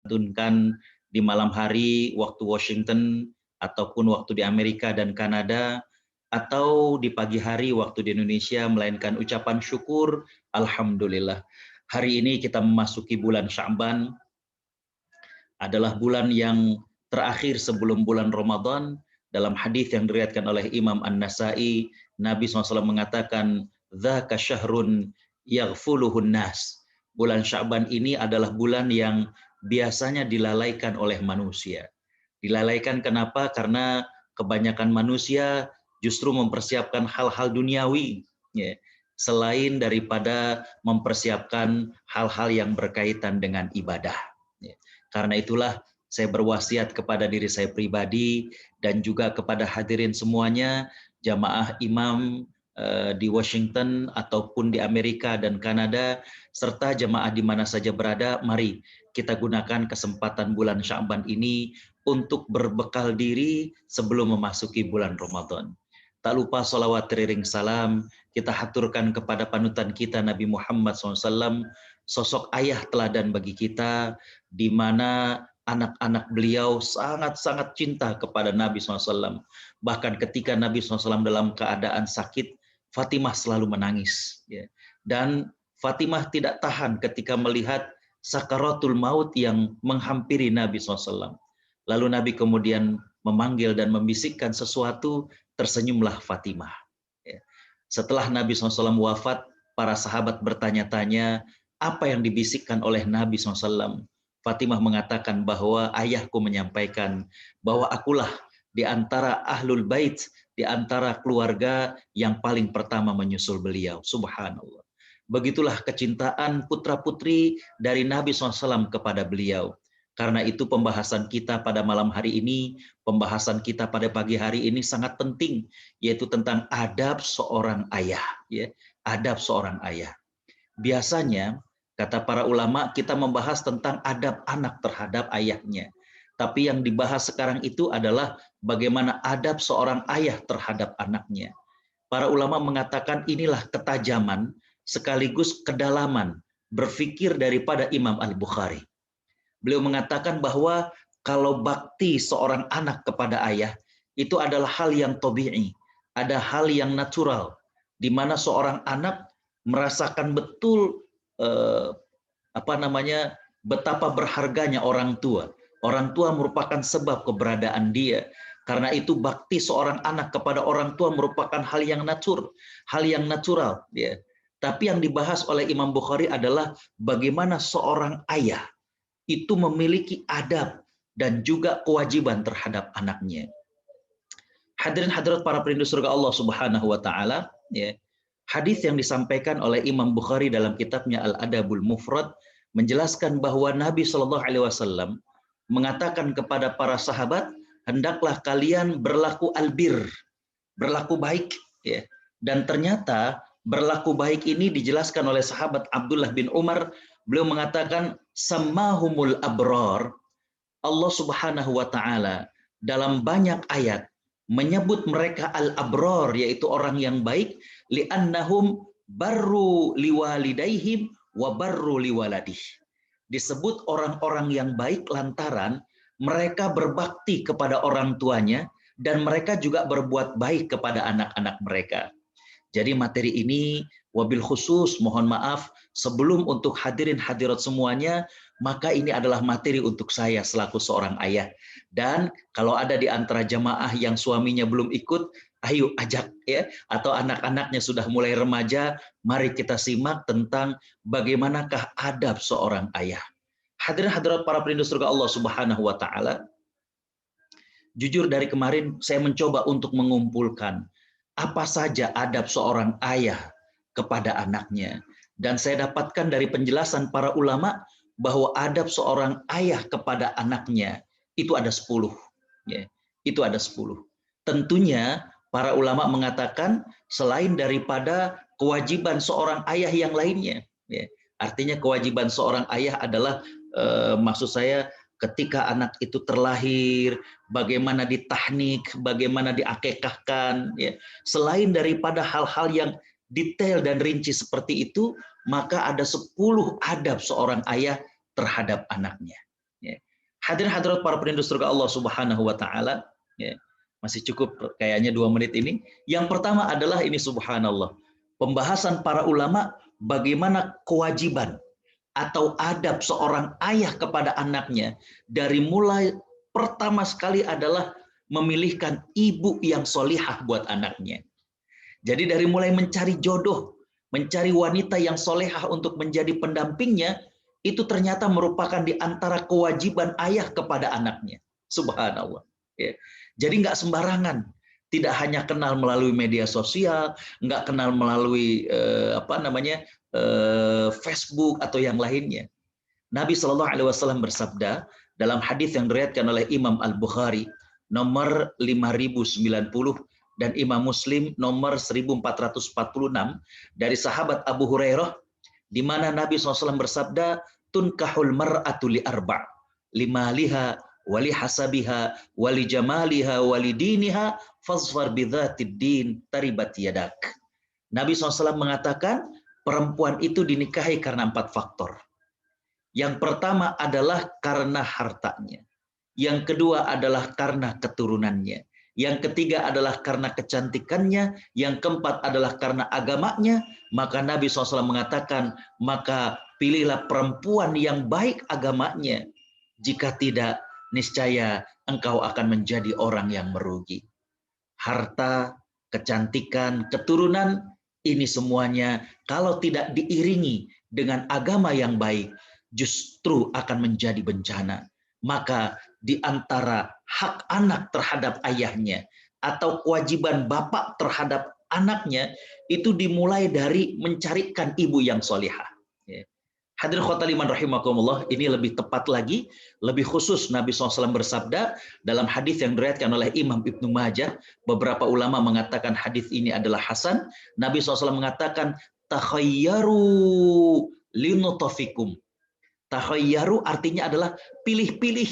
dilantunkan di malam hari waktu Washington ataupun waktu di Amerika dan Kanada, atau di pagi hari waktu di Indonesia, melainkan ucapan syukur, alhamdulillah. Hari ini kita memasuki bulan Sya'ban, adalah bulan yang terakhir sebelum bulan Ramadan. Dalam hadis yang diriwayatkan oleh Imam An-Nasa'i, Nabi SAW mengatakan, "Dzaka syahrun yaghfuluhun nas." Bulan Sya'ban ini adalah bulan yang biasanya dilalaikan oleh manusia. Dilalaikan kenapa? Karena kebanyakan manusia justru mempersiapkan hal-hal duniawi, ya, selain daripada mempersiapkan hal-hal yang berkaitan dengan ibadah. Ya. Karena itulah saya berwasiat kepada diri saya pribadi dan juga kepada hadirin semuanya, jamaah imam di Washington ataupun di Amerika dan Kanada, serta jamaah di mana saja berada, mari kita gunakan kesempatan bulan Sya'ban ini untuk berbekal diri sebelum memasuki bulan Ramadan. Tak lupa salawat teriring salam kita haturkan kepada panutan kita Nabi Muhammad SAW, sosok ayah teladan bagi kita, di mana anak-anak beliau sangat-sangat cinta kepada Nabi SAW. Bahkan ketika Nabi SAW dalam keadaan sakit, Fatimah selalu menangis. Ya. Dan Fatimah tidak tahan ketika melihat sakaratul maut yang menghampiri Nabi SAW. Lalu Nabi kemudian memanggil dan membisikkan sesuatu, tersenyumlah Fatimah. Ya. Setelah Nabi SAW wafat, para sahabat bertanya-tanya, apa yang dibisikkan oleh Nabi SAW? Fatimah mengatakan bahwa ayahku menyampaikan bahwa akulah di antara ahlul bait, di antara keluarga yang paling pertama menyusul beliau. Subhanallah. Begitulah kecintaan putra-putri dari Nabi SAW kepada beliau. Karena itu pembahasan kita pada malam hari ini, pembahasan kita pada pagi hari ini sangat penting, yaitu tentang adab seorang ayah. Ya, adab seorang ayah. Biasanya, kata para ulama, kita membahas tentang adab anak terhadap ayahnya. Tapi yang dibahas sekarang itu adalah bagaimana adab seorang ayah terhadap anaknya. Para ulama mengatakan inilah ketajaman sekaligus kedalaman berfikir daripada Imam Al-Bukhari. Beliau mengatakan bahwa kalau bakti seorang anak kepada ayah itu adalah hal yang tabi'i, ada hal yang natural, di mana seorang anak merasakan betul betapa berharganya orang tua. Orang tua merupakan sebab keberadaan dia. Karena itu bakti seorang anak kepada orang tua merupakan hal yang natural. Ya. Tapi yang dibahas oleh Imam Bukhari adalah bagaimana seorang ayah itu memiliki adab dan juga kewajiban terhadap anaknya. Hadirin hadirat para perindu surga Allah Subhanahu wa taala, ya. Hadis yang disampaikan oleh Imam Bukhari dalam kitabnya Al-Adabul Mufrad menjelaskan bahwa Nabi Shallallahu alaihi wasallam mengatakan kepada para sahabat, hendaklah kalian berlaku albir, berlaku baik, ya. Dan ternyata berlaku baik ini dijelaskan oleh sahabat Abdullah bin Umar. Beliau mengatakan, samahumul abrar. Allah Subhanahu wa taala dalam banyak ayat menyebut mereka al-abrar, yaitu orang yang baik, li'annahum barru liwalidaihim wa barru liwaladih. Disebut orang-orang yang baik lantaran mereka berbakti kepada orang tuanya dan mereka juga berbuat baik kepada anak-anak mereka. Jadi materi ini wabil khusus, mohon maaf, sebelum untuk hadirin hadirat semuanya, maka ini adalah materi untuk saya selaku seorang ayah. Dan kalau ada di antara jamaah yang suaminya belum ikut, ayo ajak ya, atau anak-anaknya sudah mulai remaja, mari kita simak tentang bagaimanakah adab seorang ayah. Hadirin hadirat para perindu surga Allah Subhanahu wa taala, jujur dari kemarin saya mencoba untuk mengumpulkan apa saja adab seorang ayah kepada anaknya. Dan saya dapatkan dari penjelasan para ulama bahwa adab seorang ayah kepada anaknya itu ada 10. Ya, itu ada 10. Tentunya para ulama mengatakan selain daripada kewajiban seorang ayah yang lainnya. Ya, artinya kewajiban seorang ayah adalah maksud saya ketika anak itu terlahir, bagaimana ditahnik, bagaimana diakekahkan, ya. Selain daripada hal-hal yang detail dan rinci seperti itu, maka ada 10 adab seorang ayah terhadap anaknya. Ya. Hadirin hadirat para perindu surga Allah Subhanahu wa taala, ya. Masih cukup kayaknya 2 menit ini. Yang pertama adalah ini subhanallah. Pembahasan para ulama bagaimana kewajiban atau adab seorang ayah kepada anaknya dari mulai pertama sekali adalah memilihkan ibu yang solihah buat anaknya. Jadi dari mulai mencari jodoh, mencari wanita yang solehah untuk menjadi pendampingnya, itu ternyata merupakan di antara kewajiban ayah kepada anaknya. Subhanallah. Ya. Jadi nggak sembarangan. Tidak hanya kenal melalui media sosial, nggak kenal melalui Facebook atau yang lainnya. Nabi Shallallahu Alaihi Wasallam bersabda dalam hadis yang diriwayatkan oleh Imam Al Bukhari nomor 5090 dan Imam Muslim nomor 1446 dari sahabat Abu Hurairah, di mana Nabi SAW bersabda, tunkahul mar'atu li arba' limaliha wali hasabiha wali jamaliha wali diniha fazfar bidzatid din taribat yadak. Nabi SAW mengatakan perempuan itu dinikahi karena 4 faktor. Yang pertama adalah karena hartanya. Yang kedua adalah karena keturunannya. Yang ketiga adalah karena kecantikannya. Yang keempat adalah karena agamanya. Maka Nabi SAW mengatakan, maka pilihlah perempuan yang baik agamanya. Jika tidak, niscaya engkau akan menjadi orang yang merugi. Harta, kecantikan, keturunan, ini semuanya kalau tidak diiringi dengan agama yang baik, justru akan menjadi bencana. Maka di antara hak anak terhadap ayahnya atau kewajiban bapak terhadap anaknya itu dimulai dari mencarikan ibu yang solihah. Hadirin khotaliman rahimakumullah, ini lebih tepat lagi, lebih khusus Nabi SAW bersabda dalam hadis yang diriwayatkan oleh Imam Ibnu Majah. Beberapa ulama mengatakan hadis ini adalah hasan. Nabi SAW mengatakan takhayyaru linutafikum. Takhayyaru artinya adalah pilih-pilih.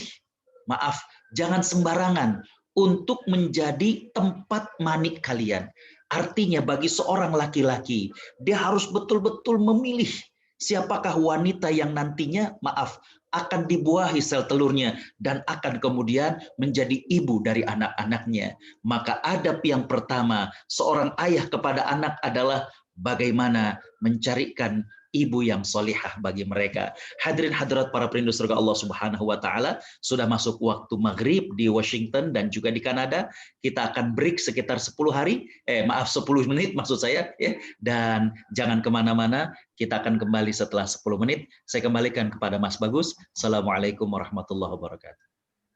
Maaf, jangan sembarangan untuk menjadi tempat manik kalian. Artinya bagi seorang laki-laki, dia harus betul-betul memilih siapakah wanita yang nantinya, maaf, akan dibuahi sel telurnya dan akan kemudian menjadi ibu dari anak-anaknya. Maka adab yang pertama seorang ayah kepada anak adalah bagaimana mencarikan ibu yang solihah bagi mereka. Hadirin hadirat para perindu surga Allah Subhanahu wa taala, sudah masuk waktu maghrib di Washington dan juga di Kanada. Kita akan break sekitar 10 menit maksud saya ya. Dan jangan kemana-mana, kita akan kembali setelah 10 menit. Saya kembalikan kepada Mas Bagus. Assalamualaikum warahmatullahi wabarakatuh.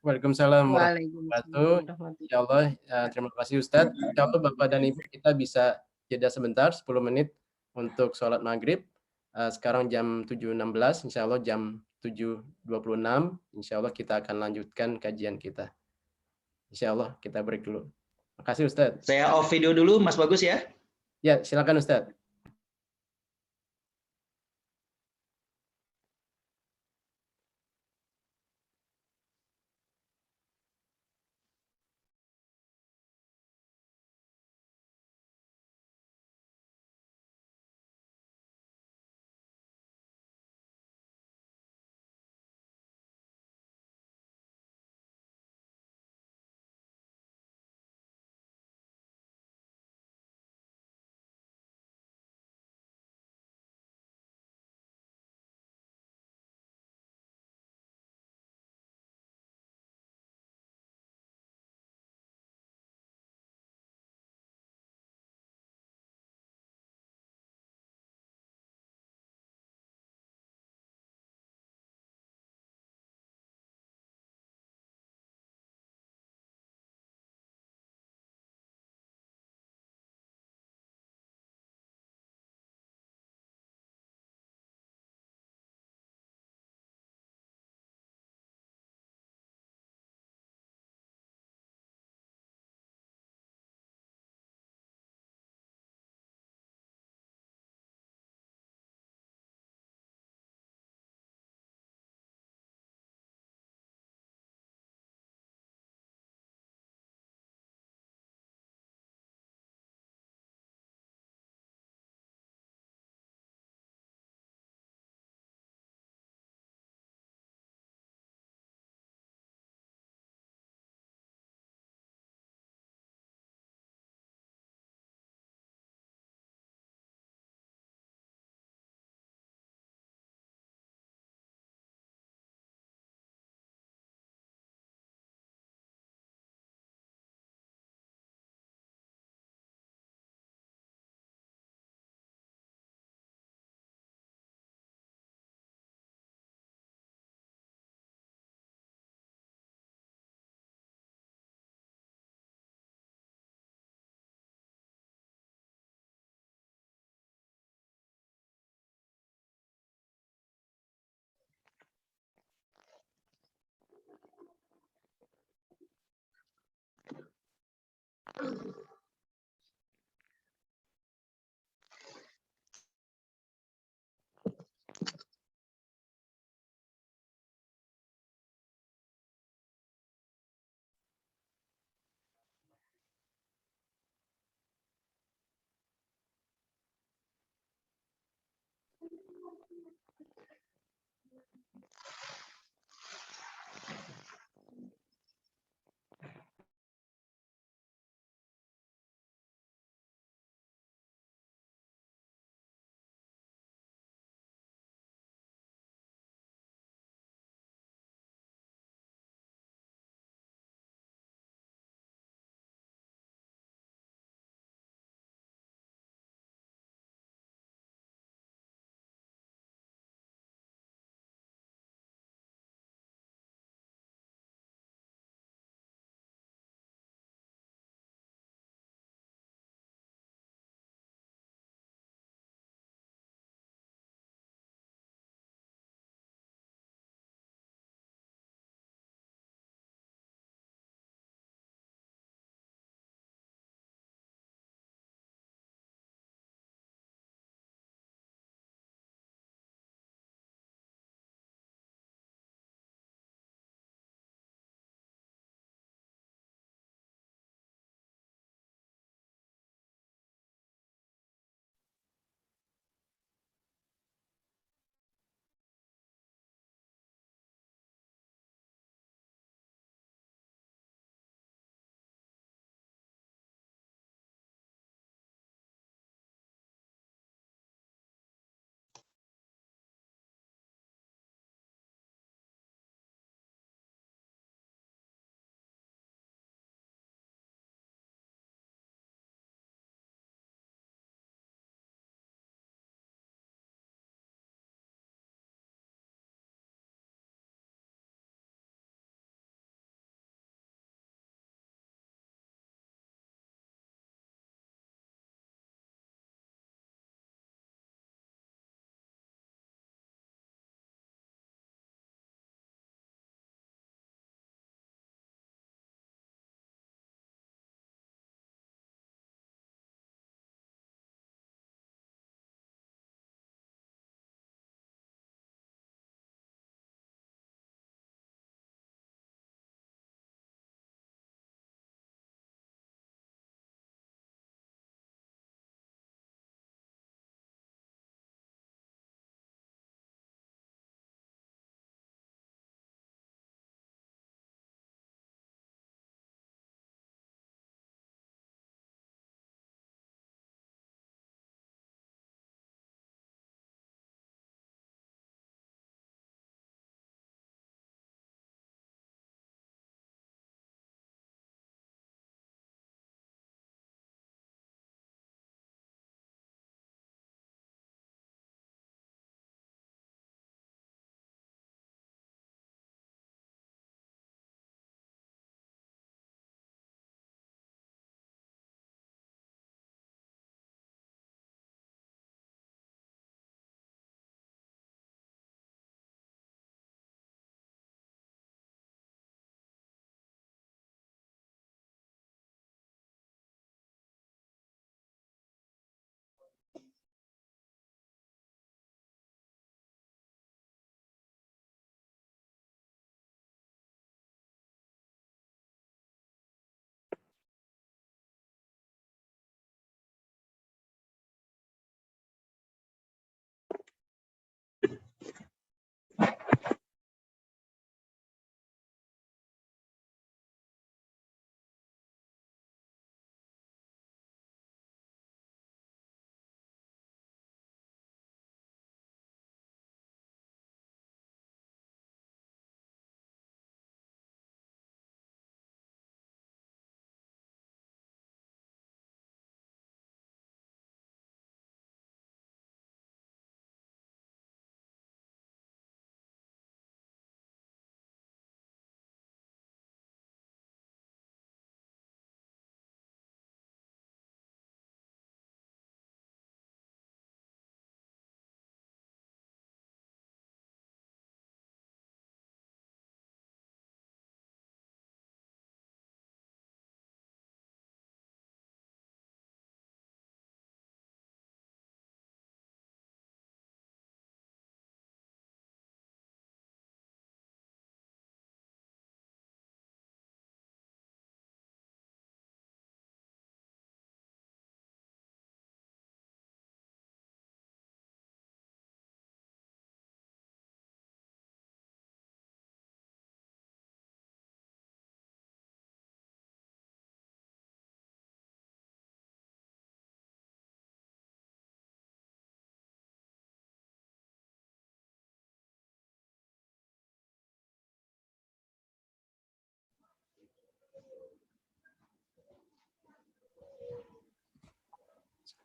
Waalaikumsalam warahmatullahi wabarakatuh. Ya Allah, terima kasih Ustadz. Insya Allah Bapak dan Ibu kita bisa jeda sebentar 10 menit untuk sholat maghrib. Sekarang jam 7.16, insya Allah jam 7.26, insya Allah kita akan lanjutkan kajian kita. Insya Allah kita break dulu. Makasih Ustadz. Saya off video dulu Mas Bagus ya. Ya, silakan Ustadz.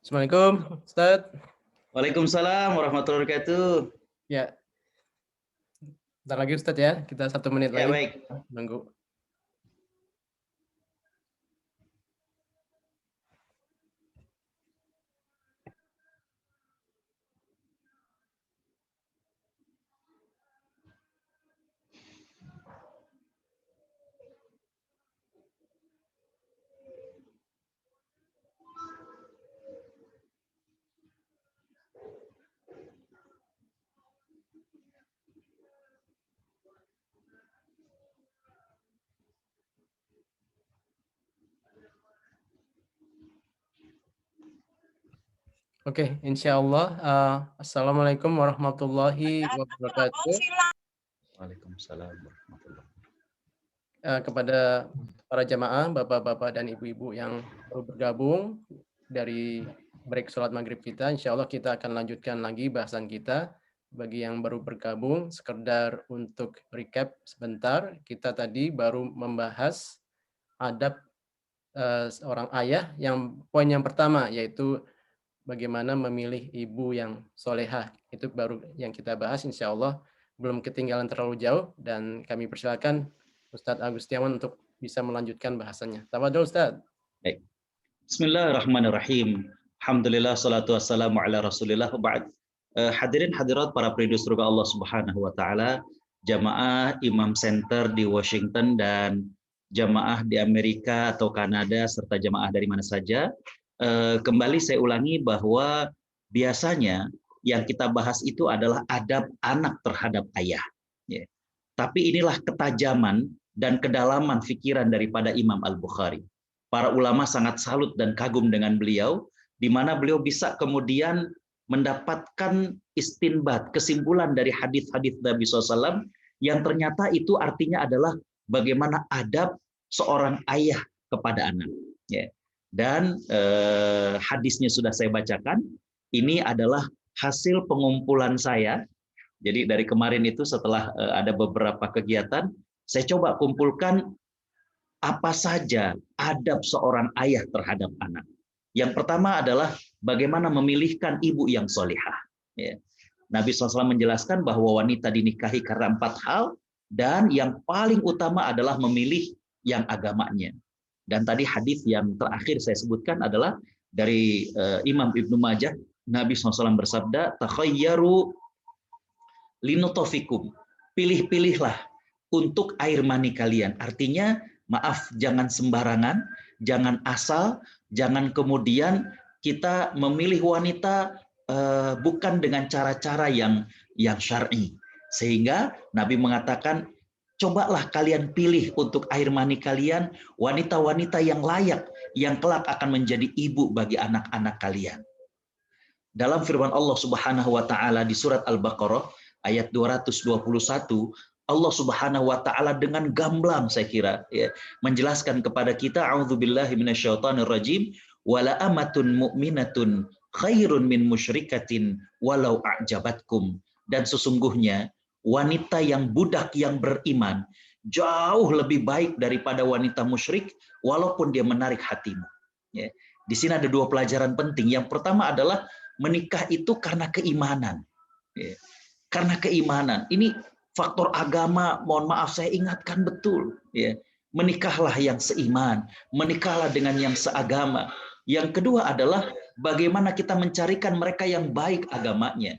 Assalamualaikum, Ustaz. Waalaikumsalam warahmatullahi wabarakatuh. Ya, bentar lagi Ustaz ya, kita 1 menit Ya, lagi. baik. Nunggu. Oke, insya Allah. Assalamualaikum warahmatullahi wabarakatuh. Waalaikumsalam warahmatullahi wabarakatuh. Kepada para jamaah, bapak-bapak dan ibu-ibu yang baru bergabung dari break sholat maghrib kita, insya Allah kita akan lanjutkan lagi bahasan kita. Bagi yang baru bergabung, sekedar untuk recap sebentar, kita tadi baru membahas adab seorang ayah. Yang poin yang pertama yaitu bagaimana memilih ibu yang solehah. Itu baru yang kita bahas, insya Allah belum ketinggalan terlalu jauh, dan kami persilakan Ustadz Agustiawan untuk bisa melanjutkan bahasannya. Tafadhol Ustadz. Baik. Bismillahirrahmanirrahim. Alhamdulillah, salatu wassalamu ala rasulillah, ba'd. Hadirin hadirat para penduduk surga Allah Subhanahu wa taala, jamaah Imam Center di Washington dan jamaah di Amerika atau Kanada serta jamaah dari mana saja. Kembali saya ulangi bahwa biasanya yang kita bahas itu adalah adab anak terhadap ayah. Ya. Tapi inilah ketajaman dan kedalaman pikiran daripada Imam Al-Bukhari. Para ulama sangat salut dan kagum dengan beliau, di mana beliau bisa kemudian mendapatkan istinbat, kesimpulan dari hadis-hadis Nabi SAW, yang ternyata itu artinya adalah bagaimana adab seorang ayah kepada anak. Ya. Dan hadisnya sudah saya bacakan. Ini adalah hasil pengumpulan saya. Jadi dari kemarin itu setelah ada beberapa kegiatan, saya coba kumpulkan apa saja adab seorang ayah terhadap anak. Yang pertama adalah bagaimana memilihkan ibu yang solihah. Ya. Nabi SAW menjelaskan bahwa wanita dinikahi karena 4 hal, dan yang paling utama adalah memilih yang agamanya. Dan tadi hadis yang terakhir saya sebutkan adalah dari Imam Ibnu Majah. Nabi SAW bersabda, takhayyaru linutofikum, pilih-pilihlah untuk air mani kalian. Artinya, maaf, jangan sembarangan, jangan asal, jangan kemudian kita memilih wanita bukan dengan cara-cara yang syar'i. Sehingga Nabi mengatakan, cobalah kalian pilih untuk air mani kalian wanita-wanita yang layak, yang kelak akan menjadi ibu bagi anak-anak kalian. Dalam firman Allah Subhanahu wa taala di surat Al-Baqarah ayat 221, Allah Subhanahu wa taala dengan gamblang saya kira ya, menjelaskan kepada kita, a'udzubillahi minasyaitonirrajim, wala amatun mu'minatun khairun min musyrikatin walau a'jabatkum. Dan sesungguhnya wanita yang budak yang beriman jauh lebih baik daripada wanita musyrik walaupun dia menarik hatimu. Ya. Di sini ada 2 pelajaran penting. Yang pertama adalah menikah itu karena keimanan. Ya. Karena keimanan. Ini faktor agama, mohon maaf saya ingatkan betul. Ya. Menikahlah yang seiman, menikahlah dengan yang seagama. Yang kedua adalah bagaimana kita mencarikan mereka yang baik agamanya.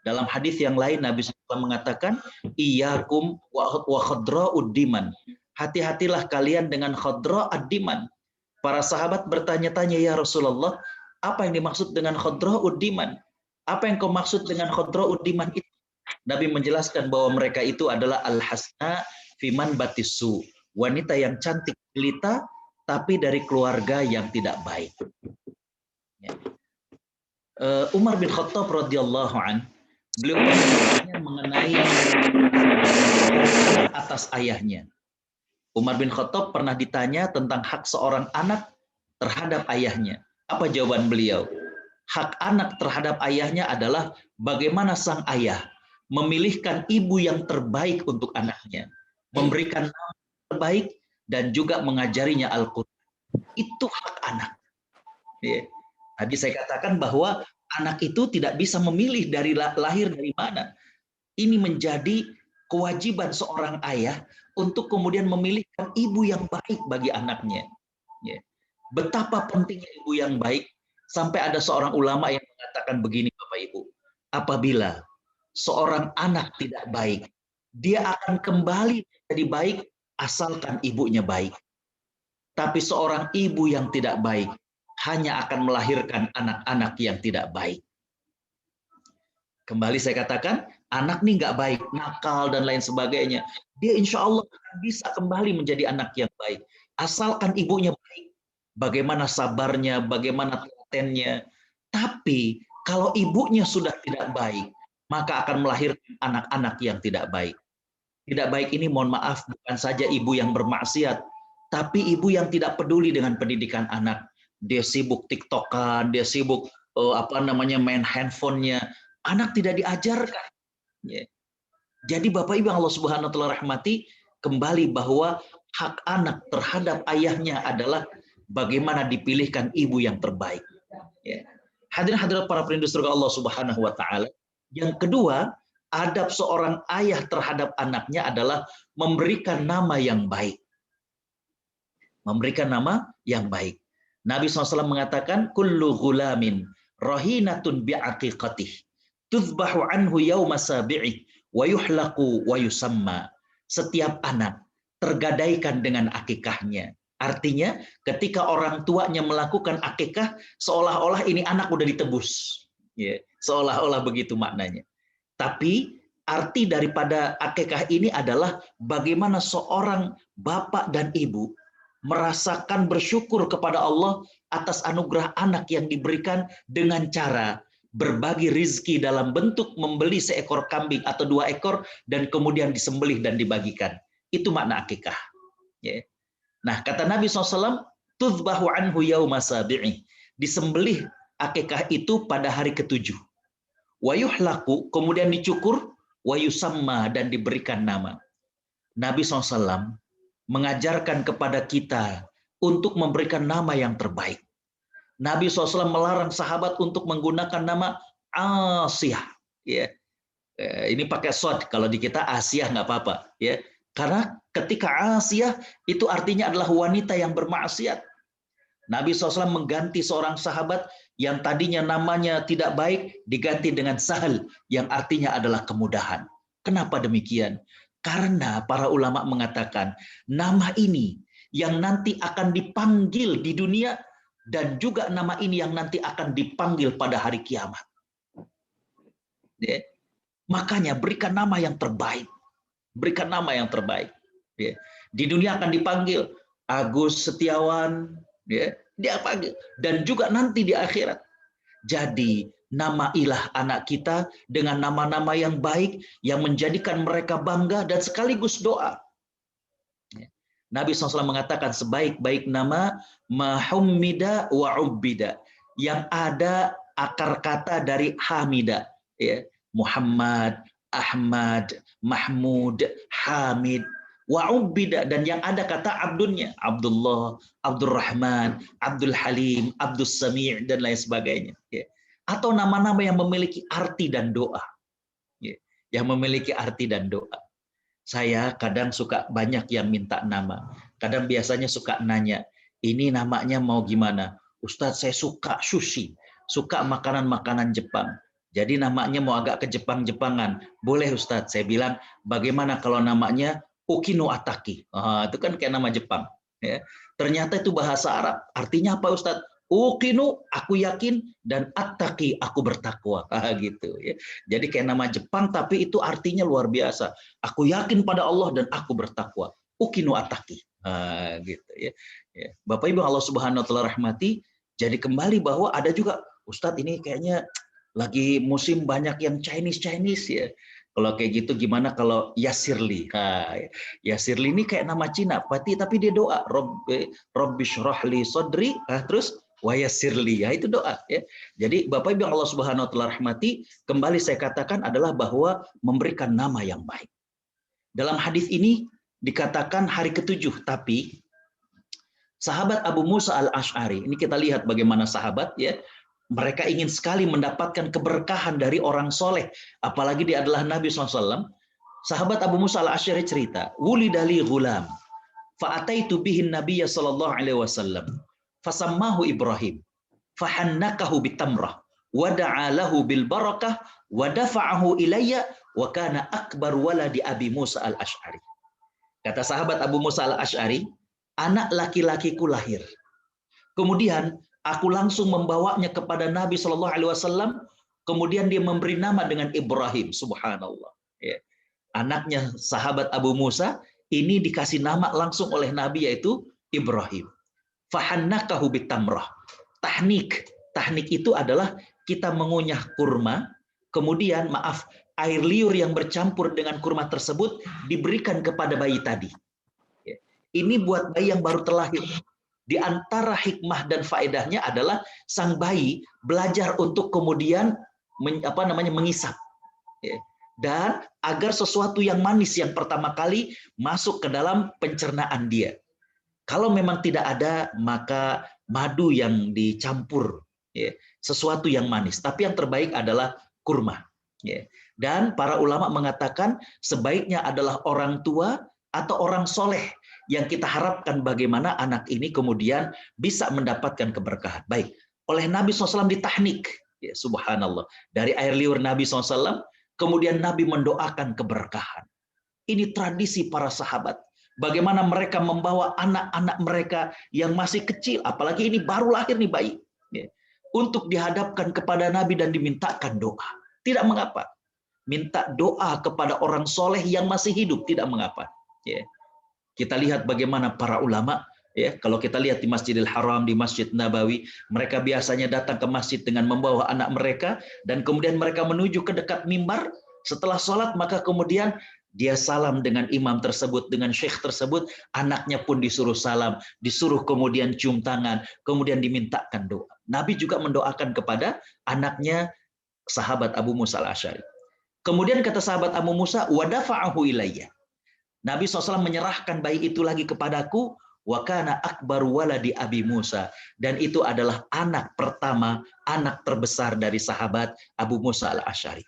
Dalam hadis yang lain Nabi SAW mengatakan, iyyakum wa khadra'ud diman. Hati-hatilah kalian dengan khadra'ud diman. Para sahabat bertanya-tanya, ya Rasulullah, apa yang dimaksud dengan khadra'ud diman? Apa yang kau maksud dengan khadra'ud diman itu? Nabi menjelaskan bahwa mereka itu adalah al-hasna fiman batisu, wanita yang cantik jelita tapi dari keluarga yang tidak baik. Umar bin Khattab radhiyallahu an, beliau bertanya mengenai atas ayahnya. Umar bin Khattab pernah ditanya tentang hak seorang anak terhadap ayahnya. Apa jawaban beliau? Hak anak terhadap ayahnya adalah bagaimana sang ayah memilihkan ibu yang terbaik untuk anaknya, memberikan nama terbaik, dan juga mengajarinya Al-Quran. Itu hak anak. Ya. Tadi saya katakan bahwa anak itu tidak bisa memilih dari lahir dari mana. Ini menjadi kewajiban seorang ayah untuk kemudian memilihkan ibu yang baik bagi anaknya. Ya. Betapa pentingnya ibu yang baik, sampai ada seorang ulama yang mengatakan begini, Bapak Ibu, apabila seorang anak tidak baik, dia akan kembali menjadi baik asalkan ibunya baik. Tapi seorang ibu yang tidak baik hanya akan melahirkan anak-anak yang tidak baik. Kembali saya katakan, anak nih nggak baik, nakal dan lain sebagainya. Dia insya Allah akan bisa kembali menjadi anak yang baik. Asalkan ibunya baik. Bagaimana sabarnya, bagaimana telatennya. Tapi kalau ibunya sudah tidak baik, maka akan melahirkan anak-anak yang tidak baik. Tidak baik ini mohon maaf bukan saja ibu yang bermaksiat, tapi ibu yang tidak peduli dengan pendidikan anak. Dia sibuk TikTokan, dia sibuk main handphonenya. Anak tidak diajarkan. Jadi Bapak Ibu yang Allah Subhanahu wa taala rahmati, kembali bahwa hak anak terhadap ayahnya adalah bagaimana dipilihkan ibu yang terbaik. Hadirin-hadirat para perindu surga Allah Subhanahu wa taala. Yang kedua, adab seorang ayah terhadap anaknya adalah memberikan nama yang baik. Memberikan nama yang baik. Nabi SAW mengatakan, kullu ghulamin rahinatun bi'aqiqatih, tuzbahu anhu yawma sabi'ih, wa yuhlaqu wa yusamma. Setiap anak tergadaikan dengan akikahnya. Artinya, ketika orang tuanya melakukan akikah, seolah-olah ini anak udah ditebus. Seolah-olah begitu maknanya. Tapi arti daripada akikah ini adalah bagaimana seorang bapak dan ibu merasakan bersyukur kepada Allah atas anugerah anak yang diberikan dengan cara berbagi rizki dalam bentuk membeli seekor kambing atau 2 ekor dan kemudian disembelih dan dibagikan. Itu makna akikah. Nah, kata Nabi SAW, tuzbahu anhu yawma sabi'i. Disembelih akikah itu pada hari ke-7. Wa yuhlaqu, kemudian dicukur, wa yusamma, dan diberikan nama. Nabi SAW mengajarkan kepada kita untuk memberikan nama yang terbaik. Nabi SAW melarang sahabat untuk menggunakan nama Asiyah. Ini pakai sod, kalau di kita Asiyah nggak apa-apa. Karena ketika Asiyah itu artinya adalah wanita yang bermaksiat. Nabi SAW mengganti seorang sahabat yang tadinya namanya tidak baik, diganti dengan Sahal, yang artinya adalah kemudahan. Kenapa demikian? Karena para ulama mengatakan, nama ini yang nanti akan dipanggil di dunia, dan juga nama ini yang nanti akan dipanggil pada hari kiamat. Makanya berikan nama yang terbaik. Berikan nama yang terbaik. Di dunia akan dipanggil Agus Setiawan, dia panggil, dan juga nanti di akhirat. Jadi namailah anak kita dengan nama-nama yang baik yang menjadikan mereka bangga dan sekaligus doa. Nabi SAW mengatakan sebaik-baik nama mahummida wa ubbida, yang ada akar kata dari hamida, Muhammad, Ahmad, Mahmud, Hamid, wa ubbida, dan yang ada kata abdunnya, Abdullah, Abdurrahman, Abdul Halim, Abdul Sami', dan lain sebagainya. Atau nama-nama yang memiliki arti dan doa. Yang memiliki arti dan doa. Saya kadang suka banyak yang minta nama. Kadang biasanya suka nanya, ini namanya mau gimana? Ustadz, saya suka sushi, suka makanan-makanan Jepang. Jadi namanya mau agak ke Jepang-Jepangan. Boleh Ustadz, saya bilang, bagaimana kalau namanya Ukino Ataki? Itu kan kayak nama Jepang. Ternyata itu bahasa Arab. Artinya apa Ustadz? Ukino, aku yakin, dan Attaki, aku bertakwa. Gitu. Jadi kayak nama Jepang, tapi itu artinya luar biasa. Aku yakin pada Allah dan aku bertakwa. Ukino Attaki. Gitu. Bapak Ibu Allah Subhanahu wa taala rahmati. Jadi kembali bahwa ada juga, Ustadz ini kayaknya lagi musim banyak yang Chinese ya. Kalau kayak gitu gimana kalau Yasirli? Yasirli ini kayak nama Cina, tapi dia doa, Robbi syrahli sodri, terus wa yassirli, itu doa. Jadi Bapak Ibu Allah Subhanahu wa taala rahmati, kembali saya katakan adalah bahwa memberikan nama yang baik. Dalam hadis ini dikatakan hari ke-7, tapi sahabat Abu Musa al-Ash'ari, ini kita lihat bagaimana sahabat mereka ingin sekali mendapatkan keberkahan dari orang soleh, apalagi dia adalah Nabi SAW. Sahabat Abu Musa al-Asy'ari cerita, wulidali ghulam, fa'ataitu bihin nabiyya sallallahu alaihi wasallam, fasammahu Ibrahim, fahannakahu bitamrah, wa da'alahu bil barakah, wa dafa'ahu ilayya, wa kana akbar waladi Abi Musa al-Asy'ari. Kata sahabat Abu Musa al-Asy'ari, anak laki-lakiku lahir. Kemudian aku langsung membawanya kepada Nabi Shallallahu Alaihi Wasallam. Kemudian dia memberi nama dengan Ibrahim. Subhanallah. Ya. Anaknya sahabat Abu Musa ini dikasih nama langsung oleh Nabi, yaitu Ibrahim. Fahannakahu bitamrah. Tahnik itu adalah kita mengunyah kurma, kemudian air liur yang bercampur dengan kurma tersebut diberikan kepada bayi tadi. Ya. Ini buat bayi yang baru terlahir. Di antara hikmah dan faedahnya adalah sang bayi belajar untuk kemudian mengisap, ya. Dan agar sesuatu yang manis yang pertama kali masuk ke dalam pencernaan dia. Kalau memang tidak ada, maka madu yang dicampur, ya, sesuatu yang manis. Tapi yang terbaik adalah kurma, ya. Dan para ulama mengatakan sebaiknya adalah orang tua atau orang soleh yang kita harapkan bagaimana anak ini kemudian bisa mendapatkan keberkahan. Baik, oleh Nabi SAW ditahnik, ya, subhanallah. Dari air liur Nabi SAW, kemudian Nabi mendoakan keberkahan. Ini tradisi para sahabat. Bagaimana mereka membawa anak-anak mereka yang masih kecil, apalagi ini baru lahir nih bayi, ya, untuk dihadapkan kepada Nabi dan dimintakan doa. Tidak mengapa. Minta doa kepada orang soleh yang masih hidup, tidak mengapa. Ya. Kita lihat bagaimana para ulama, ya, kalau kita lihat di Masjidil Haram, di Masjid Nabawi, mereka biasanya datang ke masjid dengan membawa anak mereka, dan kemudian mereka menuju ke dekat mimbar. Setelah sholat, maka kemudian dia salam dengan imam tersebut, dengan syekh tersebut, anaknya pun disuruh salam, disuruh kemudian cium tangan, kemudian dimintakan doa. Nabi juga mendoakan kepada anaknya sahabat Abu Musa al-Asy'ari. Kemudian kata sahabat Abu Musa, wa dafa'ahu ilayya. Nabi SAW menyerahkan bayi itu lagi kepadaku, wa kana akbar waladi Abi Musa, dan itu adalah anak pertama, anak terbesar dari sahabat Abu Musa al-Asy'ari.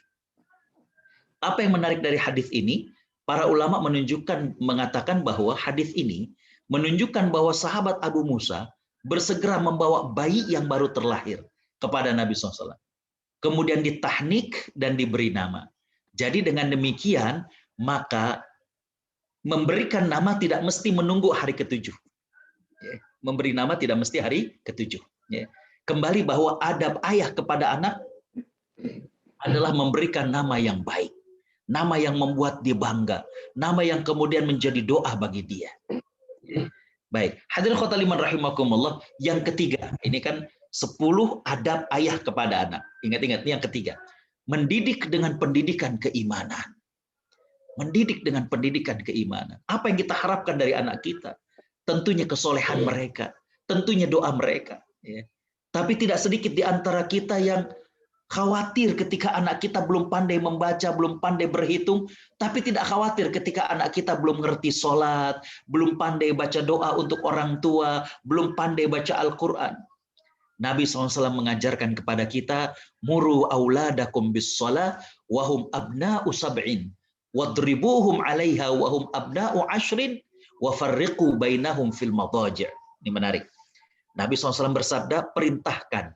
Apa yang menarik dari hadis ini? Para ulama mengatakan bahwa hadis ini menunjukkan bahwa sahabat Abu Musa bersegera membawa bayi yang baru terlahir kepada Nabi SAW. Kemudian ditahnik dan diberi nama. Jadi dengan demikian, maka memberikan nama tidak mesti menunggu hari ke-7. Memberi nama tidak mesti hari ke-7. Kembali bahwa adab ayah kepada anak adalah memberikan nama yang baik. Nama yang membuat dia bangga. Nama yang kemudian menjadi doa bagi dia. Baik. Hadirin khotimah rahimakumullah. Yang ketiga, ini kan 10 adab ayah kepada anak. Ingat-ingat, ini yang ketiga. Mendidik dengan pendidikan keimanan. Mendidik dengan pendidikan keimanan. Apa yang kita harapkan dari anak kita? Tentunya kesolehan mereka, tentunya doa mereka. Ya. Tapi tidak sedikit di antara kita yang khawatir ketika anak kita belum pandai membaca, belum pandai berhitung, tapi tidak khawatir ketika anak kita belum ngerti sholat, belum pandai baca doa untuk orang tua, belum pandai baca Al-Quran. Nabi SAW mengajarkan kepada kita, muru auladakum bis shalah wahum abna'u sab'in. Wadribuhum 'alaiha wa hum abna'u 'ashrin wa farriqu bainahum fil madaji'. Ini menarik. Nabi SAW bersabda, perintahkan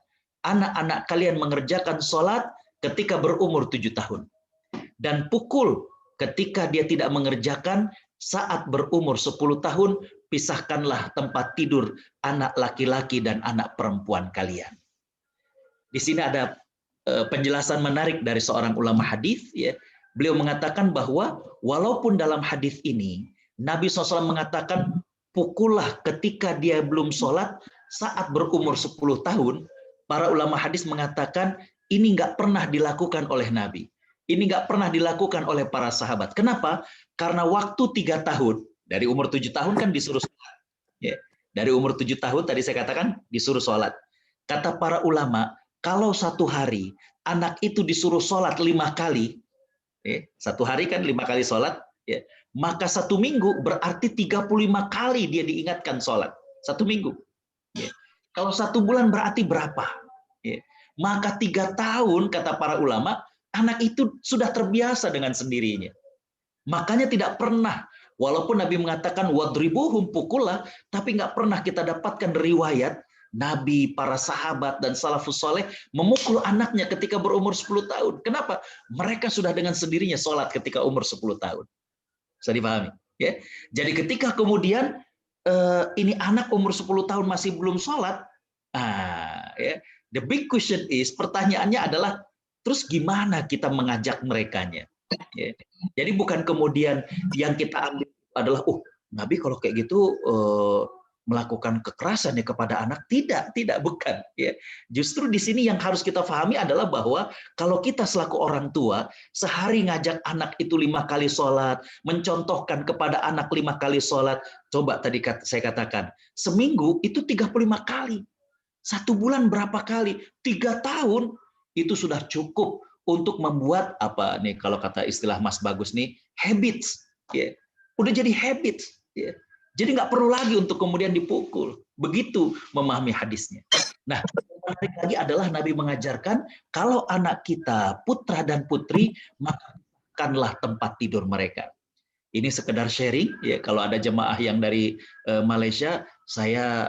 anak-anak kalian mengerjakan sholat ketika berumur 7 tahun. Dan pukul ketika dia tidak mengerjakan saat berumur 10 tahun, pisahkanlah tempat tidur anak laki-laki dan anak perempuan kalian. Di sini ada penjelasan menarik dari seorang ulama hadis, ya. Beliau mengatakan bahwa walaupun dalam hadis ini Nabi SAW mengatakan pukullah ketika dia belum sholat saat berumur 10 tahun, para ulama hadis mengatakan ini nggak pernah dilakukan oleh Nabi. Ini nggak pernah dilakukan oleh para sahabat. Kenapa? Karena waktu 3 tahun, dari umur 7 tahun kan disuruh sholat. Ya, dari umur 7 tahun tadi saya katakan disuruh sholat. Kata para ulama, kalau satu hari anak itu disuruh sholat 5 kali, satu hari kan 5 kali sholat, ya, maka 1 minggu berarti 35 kali dia diingatkan sholat. 1 minggu. Ya. Kalau 1 bulan berarti berapa? Ya. maka 3 tahun kata para ulama, anak itu sudah terbiasa dengan sendirinya. Makanya tidak pernah, walaupun Nabi mengatakan wadribuhum, pukullah, tapi nggak pernah kita dapatkan riwayat Nabi, para sahabat, dan salafus soleh memukul anaknya ketika berumur 10 tahun. Kenapa? Mereka sudah dengan sendirinya sholat ketika umur 10 tahun. Bisa dipahami? Ya? Jadi ketika kemudian ini anak umur 10 tahun masih belum sholat, ya, the big question is, pertanyaannya adalah, terus gimana kita mengajak merekanya? Ya. Jadi bukan kemudian yang kita ambil adalah, Nabi kalau kayak gitu melakukan kekerasan ya kepada anak. Tidak, bukan. Ya. Justru di sini yang harus kita pahami adalah bahwa kalau kita selaku orang tua, sehari ngajak anak itu 5 kali sholat, mencontohkan kepada anak 5 kali sholat, coba tadi saya katakan, seminggu itu 35 kali. 1 bulan berapa kali? 3 tahun itu sudah cukup untuk membuat apa nih, kalau kata istilah Mas Bagus nih, habits. Ya. Udah jadi habits. Ya. Jadi nggak perlu lagi untuk kemudian dipukul. Begitu memahami hadisnya. Nah, menarik lagi adalah Nabi mengajarkan kalau anak kita putra dan putri, maka bukanlah tempat tidur mereka. Ini sekedar sharing ya, kalau ada jemaah yang dari Malaysia, saya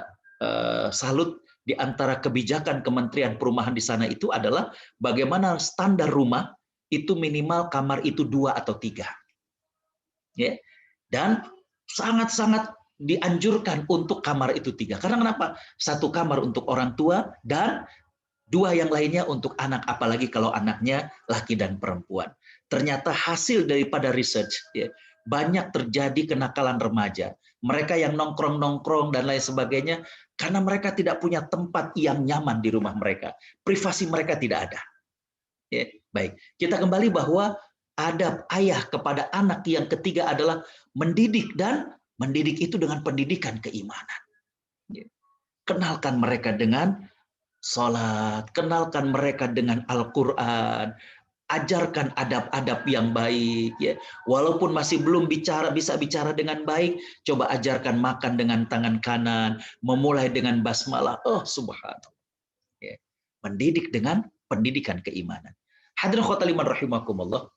salut. Di antara kebijakan Kementerian Perumahan di sana itu adalah bagaimana standar rumah itu minimal kamar itu 2 atau 3. Ya. Dan sangat-sangat dianjurkan untuk kamar itu 3. Karena kenapa? 1 kamar untuk orang tua dan 2 yang lainnya untuk anak, apalagi kalau anaknya laki dan perempuan. Ternyata hasil daripada research, ya, banyak terjadi kenakalan remaja. Mereka yang nongkrong-nongkrong dan lain sebagainya, karena mereka tidak punya tempat yang nyaman di rumah mereka. Privasi mereka tidak ada. Ya, baik. Kita kembali bahwa adab ayah kepada anak yang ketiga adalah mendidik, dan mendidik itu dengan pendidikan keimanan. Ya. Kenalkan mereka dengan sholat, kenalkan mereka dengan Al-Quran, ajarkan adab-adab yang baik. Ya. Walaupun masih belum bisa bicara dengan baik, coba ajarkan makan dengan tangan kanan, memulai dengan basmalah. Subhanallah. Ya. Mendidik dengan pendidikan keimanan. Hadirin khotaliman rahimakumullah.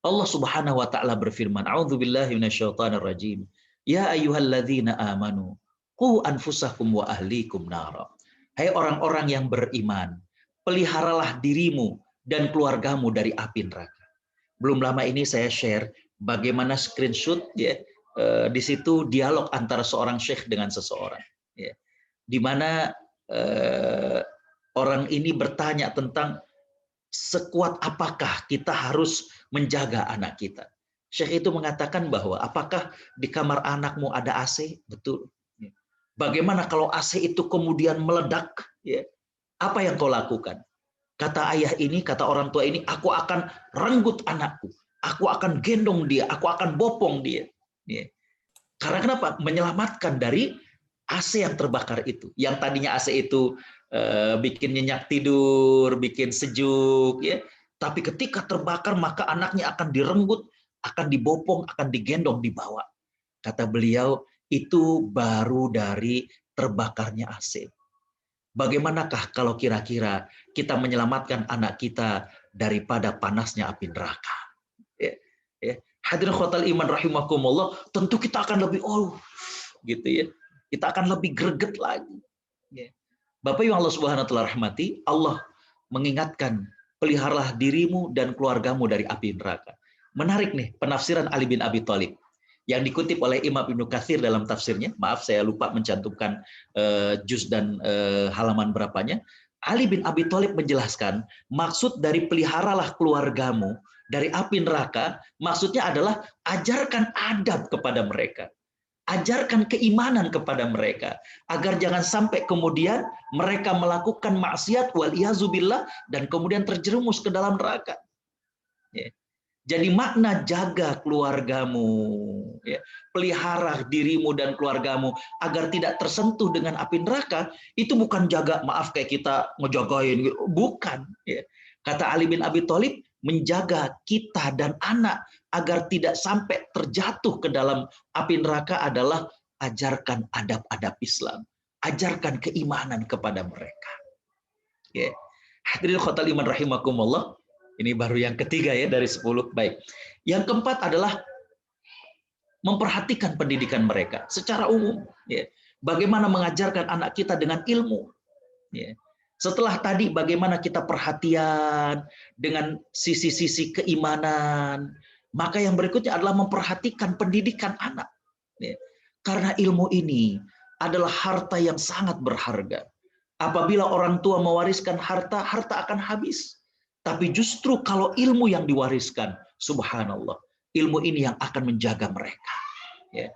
Allah Subhanahu wa taala berfirman, A'udzubillahi minasyaitonir rajim. Ya ayyuhalladzina amanu, qu anfusakum wa ahlikum nara. Hai orang-orang yang beriman, peliharalah dirimu dan keluargamu dari api neraka. Belum lama ini saya share bagaimana screenshot ya, di situ dialog antara seorang syekh dengan seseorang, ya, di mana orang ini bertanya tentang sekuat apakah kita harus menjaga anak kita. Syekh itu mengatakan bahwa apakah di kamar anakmu ada AC? Betul. Bagaimana kalau AC itu kemudian meledak? Ya. Apa yang kau lakukan? Kata ayah ini, kata orang tua ini, aku akan renggut anakku. Aku akan gendong dia, aku akan bopong dia. Ya. Karena kenapa? Menyelamatkan dari AC yang terbakar itu. Yang tadinya AC itu bikin nyenyak tidur, bikin sejuk. Ya. Tapi ketika terbakar, maka anaknya akan direnggut, akan dibopong, akan digendong, dibawa. Kata beliau, itu baru dari terbakarnya AC. Bagaimanakah kalau kira-kira kita menyelamatkan anak kita daripada panasnya api neraka? Ya, ya. Hadirin khotal iman rahimakumullah, tentu kita akan lebih gitu ya. Kita akan lebih greget lagi. Ya. Bapak Ibu Allah Subhanahu wa taala rahmati, Allah mengingatkan, peliharalah dirimu dan keluargamu dari api neraka. Menarik nih penafsiran Ali bin Abi Thalib yang dikutip oleh Imam Ibnu Katsir dalam tafsirnya. Maaf saya lupa mencantumkan juz dan halaman berapanya. Ali bin Abi Thalib menjelaskan maksud dari peliharalah keluargamu dari api neraka, maksudnya adalah ajarkan adab kepada mereka. Ajarkan keimanan kepada mereka agar jangan sampai kemudian mereka melakukan maksiat wal-iyazubillah dan kemudian terjerumus ke dalam neraka. Ya. Jadi makna jaga keluargamu, ya, pelihara dirimu dan keluargamu agar tidak tersentuh dengan api neraka, itu bukan jaga, maaf kayak kita ngejagain, bukan. Ya. Kata Ali bin Abi Thalib, menjaga kita dan anak agar tidak sampai terjatuh ke dalam api neraka adalah ajarkan adab-adab Islam, ajarkan keimanan kepada mereka. Ya. Hadirin khotal iman rahimakumullah. Ini baru yang ketiga ya dari 10. Baik. Yang keempat adalah memperhatikan pendidikan mereka secara umum. Ya. Bagaimana mengajarkan anak kita dengan ilmu. Ya. Setelah tadi bagaimana kita perhatian dengan sisi-sisi keimanan, maka yang berikutnya adalah memperhatikan pendidikan anak. Ya. Karena ilmu ini adalah harta yang sangat berharga. Apabila orang tua mewariskan harta, harta akan habis. Tapi justru kalau ilmu yang diwariskan, subhanallah, ilmu ini yang akan menjaga mereka. Ya.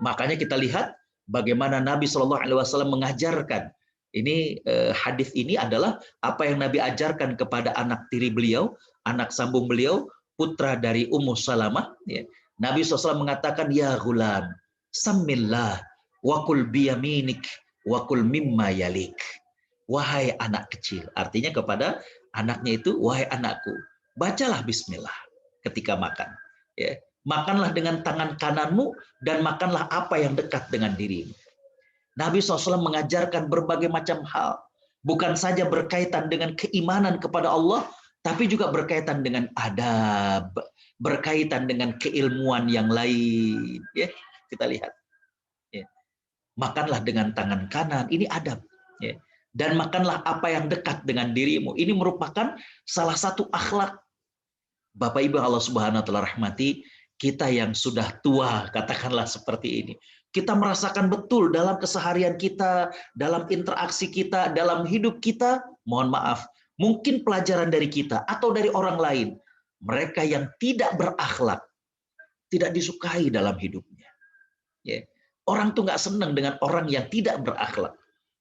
Makanya kita lihat bagaimana Nabi SAW mengajarkan. Ini hadis ini adalah apa yang Nabi ajarkan kepada anak tiri beliau, anak sambung beliau, putra dari Ummu Salamah. Ya. Nabi SAW mengatakan, ya ghulam, sammillah, wakul biyaminik, wakul mimma yalik. Wahai anak kecil, artinya kepada anaknya itu, wahai anakku, bacalah bismillah ketika makan. Ya. Makanlah dengan tangan kananmu dan makanlah apa yang dekat dengan dirimu. Nabi SAW mengajarkan berbagai macam hal. Bukan saja berkaitan dengan keimanan kepada Allah, tapi juga berkaitan dengan adab, berkaitan dengan keilmuan yang lain. Ya, kita lihat. Ya. Makanlah dengan tangan kanan, ini adab. Ya. Dan makanlah apa yang dekat dengan dirimu. Ini merupakan salah satu akhlak. Bapak Ibu Allah Subhanahu wa taala rahmati, kita yang sudah tua, katakanlah seperti ini. Kita merasakan betul dalam keseharian kita, dalam interaksi kita, dalam hidup kita, mohon maaf, mungkin pelajaran dari kita atau dari orang lain, mereka yang tidak berakhlak, tidak disukai dalam hidupnya. Ya. Orang tuh nggak senang dengan orang yang tidak berakhlak.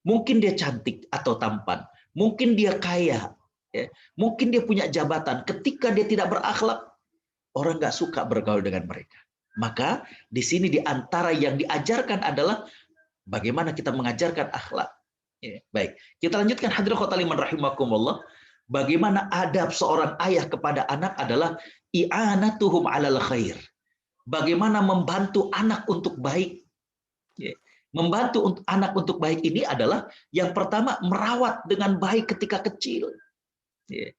Mungkin dia cantik atau tampan, mungkin dia kaya, ya. Mungkin dia punya jabatan. Ketika dia tidak berakhlak, orang nggak suka bergaul dengan mereka. Maka di sini di antara yang diajarkan adalah bagaimana kita mengajarkan akhlak. Ya, baik, kita lanjutkan hadirin khotal iman rahimakumullah. Bagaimana adab seorang ayah kepada anak adalah i'anatuhum 'alal khair. Bagaimana membantu anak untuk baik. Ya. Membantu anak untuk baik ini adalah yang pertama merawat dengan baik ketika kecil. Ya.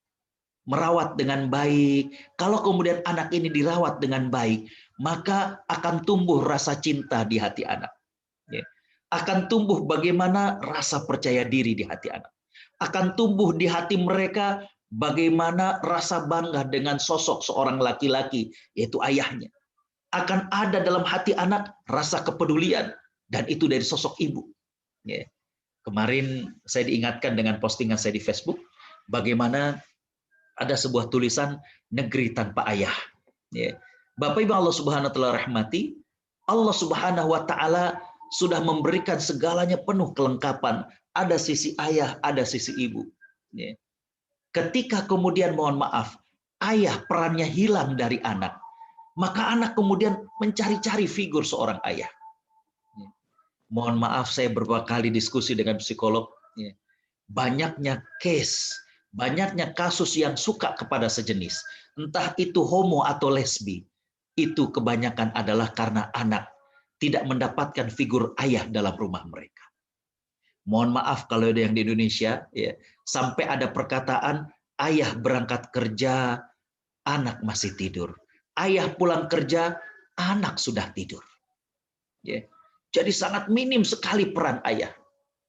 Merawat dengan baik. Kalau kemudian anak ini dirawat dengan baik, maka akan tumbuh rasa cinta di hati anak. Ya. Akan tumbuh bagaimana rasa percaya diri di hati anak. Akan tumbuh di hati mereka bagaimana rasa bangga dengan sosok seorang laki-laki, yaitu ayahnya. Akan ada dalam hati anak rasa kepedulian, dan itu dari sosok ibu. Ya. Kemarin saya diingatkan dengan postingan saya di Facebook, bagaimana ada sebuah tulisan negeri tanpa ayah. Ya. Bapak Ibu Allah Subhanahu wa taala rahmati, Allah Subhanahu wa taala sudah memberikan segalanya penuh kelengkapan. Ada sisi ayah, ada sisi ibu. Ya. Ketika kemudian mohon maaf, ayah perannya hilang dari anak, maka anak kemudian mencari-cari figur seorang ayah. Ya. Mohon maaf, saya beberapa kali diskusi dengan psikolog. Ya. Banyaknya case, banyaknya kasus yang suka kepada sejenis, entah itu homo atau lesbi, itu kebanyakan adalah karena anak tidak mendapatkan figur ayah dalam rumah mereka. Mohon maaf kalau ada yang di Indonesia, ya, sampai ada perkataan ayah berangkat kerja, anak masih tidur. Ayah pulang kerja, anak sudah tidur. Ya. Jadi sangat minim sekali peran ayah.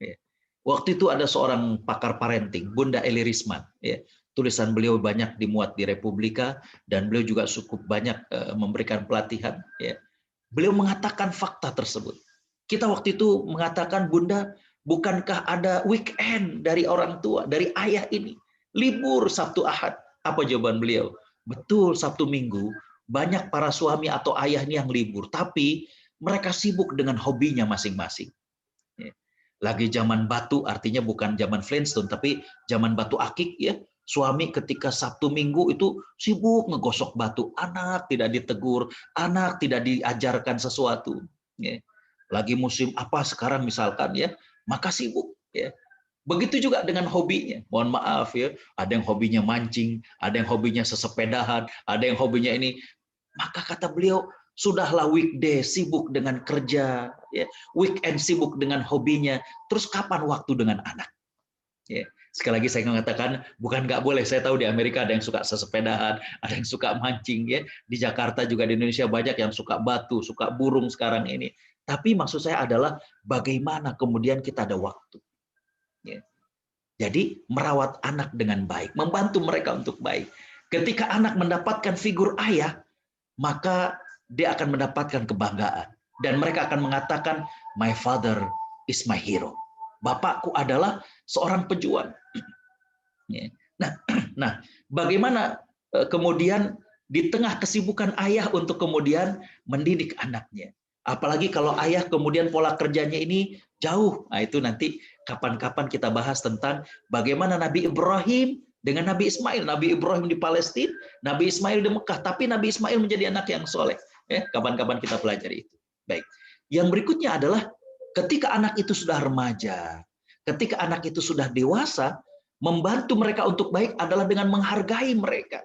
Ya. Waktu itu ada seorang pakar parenting, Bunda Eli Risman. Ya. Tulisan beliau banyak dimuat di Republika dan beliau juga cukup banyak memberikan pelatihan. Ya. Beliau mengatakan fakta tersebut. Kita waktu itu mengatakan, Bunda, bukankah ada weekend dari orang tua, dari ayah ini? Libur Sabtu Ahad. Apa jawaban beliau? Betul, Sabtu Minggu banyak para suami atau ayah ini yang libur, tapi mereka sibuk dengan hobinya masing-masing. Lagi zaman batu, artinya bukan zaman Flintstone, tapi zaman batu akik, ya. Suami ketika Sabtu Minggu itu sibuk ngegosok batu, anak tidak ditegur, anak tidak diajarkan sesuatu. Ya. Lagi musim apa sekarang misalkan, ya, maka sibuk. Ya. Begitu juga dengan hobinya. Mohon maaf ya, ada yang hobinya mancing, ada yang hobinya sesepedahan, ada yang hobinya ini. Maka kata beliau, sudahlah weekday sibuk dengan kerja, ya. Weekend sibuk dengan hobinya, terus kapan waktu dengan anak? Ya. Sekali lagi saya mengatakan, bukan nggak boleh. Saya tahu di Amerika ada yang suka sesepedahan, ada yang suka mancing, ya. Di Jakarta juga, di Indonesia banyak yang suka batu, suka burung sekarang ini. Tapi maksud saya adalah bagaimana kemudian kita ada waktu. Ya. Jadi merawat anak dengan baik, membantu mereka untuk baik. Ketika anak mendapatkan figur ayah, maka dia akan mendapatkan kebanggaan. Dan mereka akan mengatakan, my father is my hero. Bapakku adalah seorang pejuang. Nah, bagaimana kemudian di tengah kesibukan ayah untuk kemudian mendidik anaknya. Apalagi kalau ayah kemudian pola kerjanya ini jauh. Nah, itu nanti kapan-kapan kita bahas tentang bagaimana Nabi Ibrahim dengan Nabi Ismail. Nabi Ibrahim di Palestina, Nabi Ismail di Mekah. Tapi Nabi Ismail menjadi anak yang soleh. Kapan-kapan kita pelajari itu. Baik. Yang berikutnya adalah ketika anak itu sudah remaja, ketika anak itu sudah dewasa, membantu mereka untuk baik adalah dengan menghargai mereka.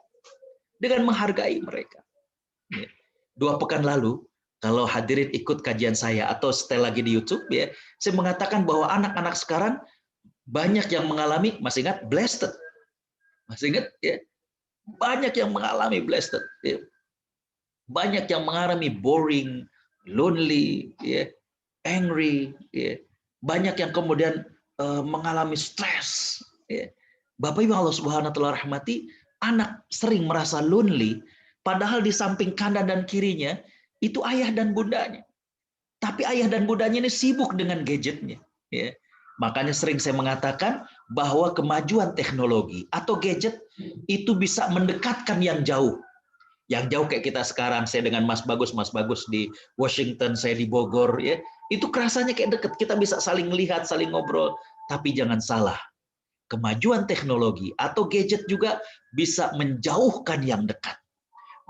Dengan menghargai mereka. 2 pekan lalu, kalau hadirin ikut kajian saya atau setel lagi di YouTube, ya, saya mengatakan bahwa anak-anak sekarang banyak yang mengalami, masih ingat, blasted. Masih ingat? Ya? Banyak yang mengalami blasted. Ya. Banyak yang mengalami boring, lonely, ya, angry, ya. Banyak yang kemudian mengalami stres. Ya. Bapak Ibu Allah Subhanahu wa taala rahmati, anak sering merasa lonely, padahal di samping kanan dan kirinya itu ayah dan bundanya. Tapi ayah dan bundanya ini sibuk dengan gadgetnya. Ya. Makanya sering saya mengatakan bahwa kemajuan teknologi atau gadget itu bisa mendekatkan yang jauh. Yang jauh kayak kita sekarang, saya dengan Mas Bagus di Washington, saya di Bogor, ya, itu kerasanya kayak deket, kita bisa saling melihat, saling ngobrol. Tapi jangan salah, kemajuan teknologi atau gadget juga bisa menjauhkan yang dekat.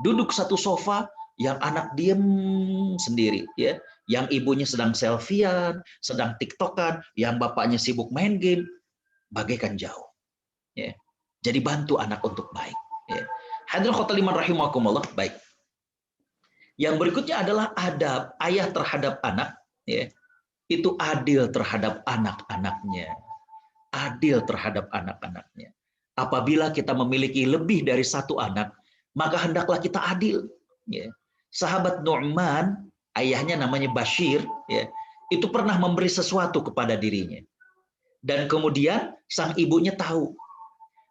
Duduk satu sofa, yang anak diem sendiri, ya, yang ibunya sedang selfiean, sedang tiktokan, yang bapaknya sibuk main game, bagaikan jauh. Ya. Jadi bantu anak untuk baik. Ya. Hadirin khotimah rahimakumullah, baik. Yang berikutnya adalah adab ayah terhadap anak, ya. Itu adil terhadap anak-anaknya. Adil terhadap anak-anaknya. Apabila kita memiliki lebih dari satu anak, maka hendaklah kita adil. Ya. Sahabat Nu'man, ayahnya namanya Bashir, ya, itu pernah memberi sesuatu kepada dirinya. Dan kemudian sang ibunya tahu.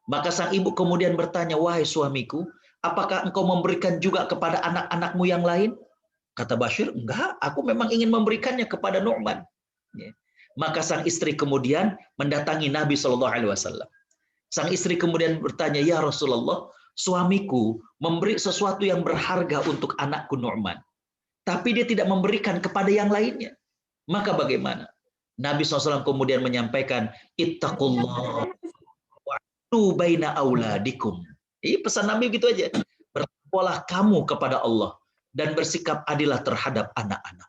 Maka sang ibu kemudian bertanya, wahai suamiku, apakah engkau memberikan juga kepada anak-anakmu yang lain? Kata Bashir, enggak, aku memang ingin memberikannya kepada Nu'man. Ya. Maka sang istri kemudian mendatangi Nabi SAW. Sang istri kemudian bertanya, ya Rasulullah, suamiku memberi sesuatu yang berharga untuk anakku Nu'man. Tapi dia tidak memberikan kepada yang lainnya. Maka bagaimana? Nabi SAW kemudian menyampaikan, ittaqullah wa'tu baina auladikum. Ini pesan Nabi gitu aja. Bertakwalah kamu kepada Allah dan bersikap adillah terhadap anak-anak.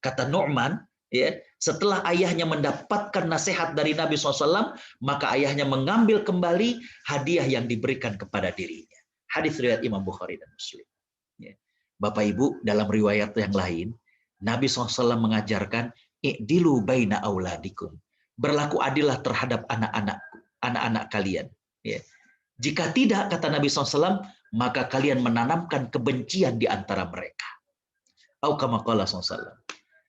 Kata Nu'man, ya, setelah ayahnya mendapatkan nasihat dari Nabi SAW, maka ayahnya mengambil kembali hadiah yang diberikan kepada dirinya. Hadis riwayat Imam Bukhari dan Muslim. Ya. Bapak Ibu, dalam riwayat yang lain, Nabi SAW mengajarkan, i'dilu baina auladikum. Berlaku adillah terhadap anak-anak kalian. Ya. Jika tidak, kata Nabi SAW, maka kalian menanamkan kebencian di antara mereka. Au kama qala SAW.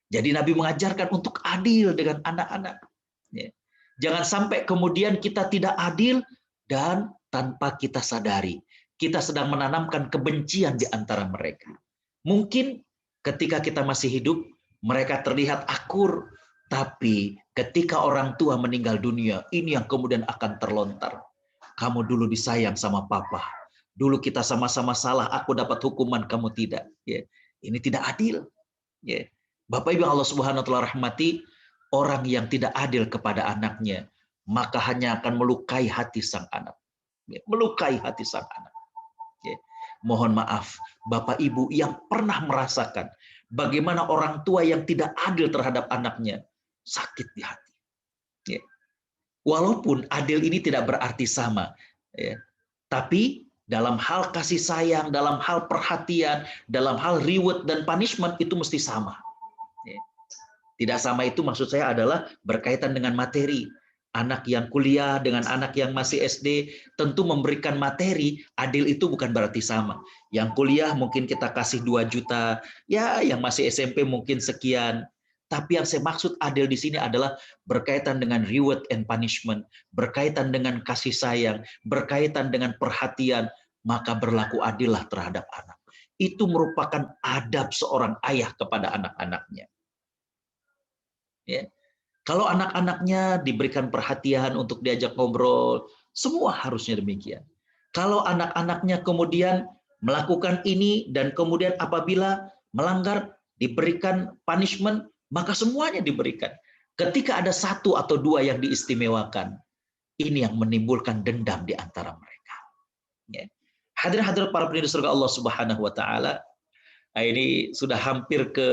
Jadi Nabi mengajarkan untuk adil dengan anak-anak. Ya. Jangan sampai kemudian kita tidak adil dan tanpa kita sadari, kita sedang menanamkan kebencian di antara mereka. Mungkin ketika kita masih hidup, mereka terlihat akur, tapi ketika orang tua meninggal dunia, ini yang kemudian akan terlontar. Kamu dulu disayang sama papa. Dulu kita sama-sama salah, aku dapat hukuman, kamu tidak. Ya. Ini tidak adil. Ya. Bapak Ibu Allah Subhanahu wa taala rahmati, orang yang tidak adil kepada anaknya, maka hanya akan melukai hati sang anak. Ya, melukai hati sang anak. Ya. Mohon maaf, Bapak Ibu yang pernah merasakan bagaimana orang tua yang tidak adil terhadap anaknya, sakit di hati. Ya. Walaupun adil ini tidak berarti sama, ya. Tapi dalam hal kasih sayang, dalam hal perhatian, dalam hal reward dan punishment itu mesti sama. Tidak sama itu maksud saya adalah berkaitan dengan materi. Anak yang kuliah dengan anak yang masih SD tentu memberikan materi, adil itu bukan berarti sama. Yang kuliah mungkin kita kasih 2 juta, ya yang masih SMP mungkin sekian. Tapi yang saya maksud adil di sini adalah berkaitan dengan reward and punishment, berkaitan dengan kasih sayang, berkaitan dengan perhatian, maka berlaku adillah terhadap anak. Itu merupakan adab seorang ayah kepada anak-anaknya. Ya. Kalau anak-anaknya diberikan perhatian untuk diajak ngobrol, semua harusnya demikian. Kalau anak-anaknya kemudian melakukan ini dan kemudian apabila melanggar diberikan punishment, maka semuanya diberikan. Ketika ada 1 atau 2 yang diistimewakan, ini yang menimbulkan dendam di antara mereka. Ya. Hadirin-hadirat para penduduk surga Allah Subhanahu wa taala, ini sudah hampir ke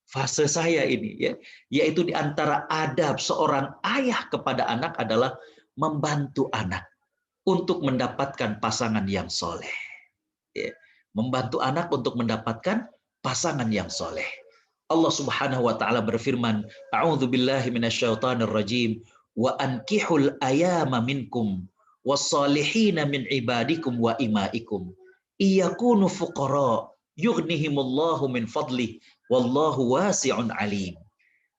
fase saya ini, ya, yaitu di antara adab seorang ayah kepada anak adalah membantu anak untuk mendapatkan pasangan yang soleh. Ya, membantu anak untuk mendapatkan pasangan yang soleh. Allah Subhanahu wa taala berfirman, "A'udzubillahi minasyaitonirrajim wa ankihul ayama minkum wassalihina min ibadikum wa imaikum iyakunu fuqara yughnihimullahu min fadlih wallahu wasi'un alim."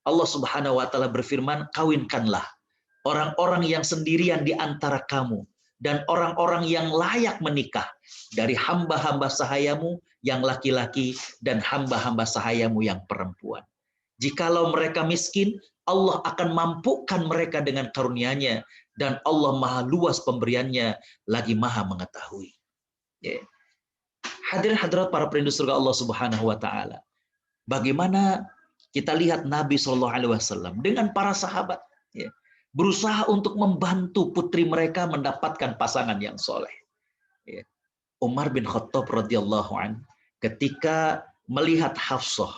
Allah Subhanahu wa taala berfirman, kawinkanlah orang-orang yang sendirian di antara kamu dan orang-orang yang layak menikah dari hamba-hamba sahayamu yang laki-laki dan hamba-hamba sahayamu yang perempuan. Jikalau mereka miskin, Allah akan mampukan mereka dengan karunia-Nya dan Allah maha luas pemberiannya lagi maha mengetahui. Yeah. Hadirin hadirat para penduduk surga Allah Subhanahu wa taala. Bagaimana kita lihat Nabi Shallallahu alaihi wasallam dengan para sahabat, ya, berusaha untuk membantu putri mereka mendapatkan pasangan yang soleh. Ya. Umar bin Khattab radhiyallahu anhu ketika melihat Hafsah,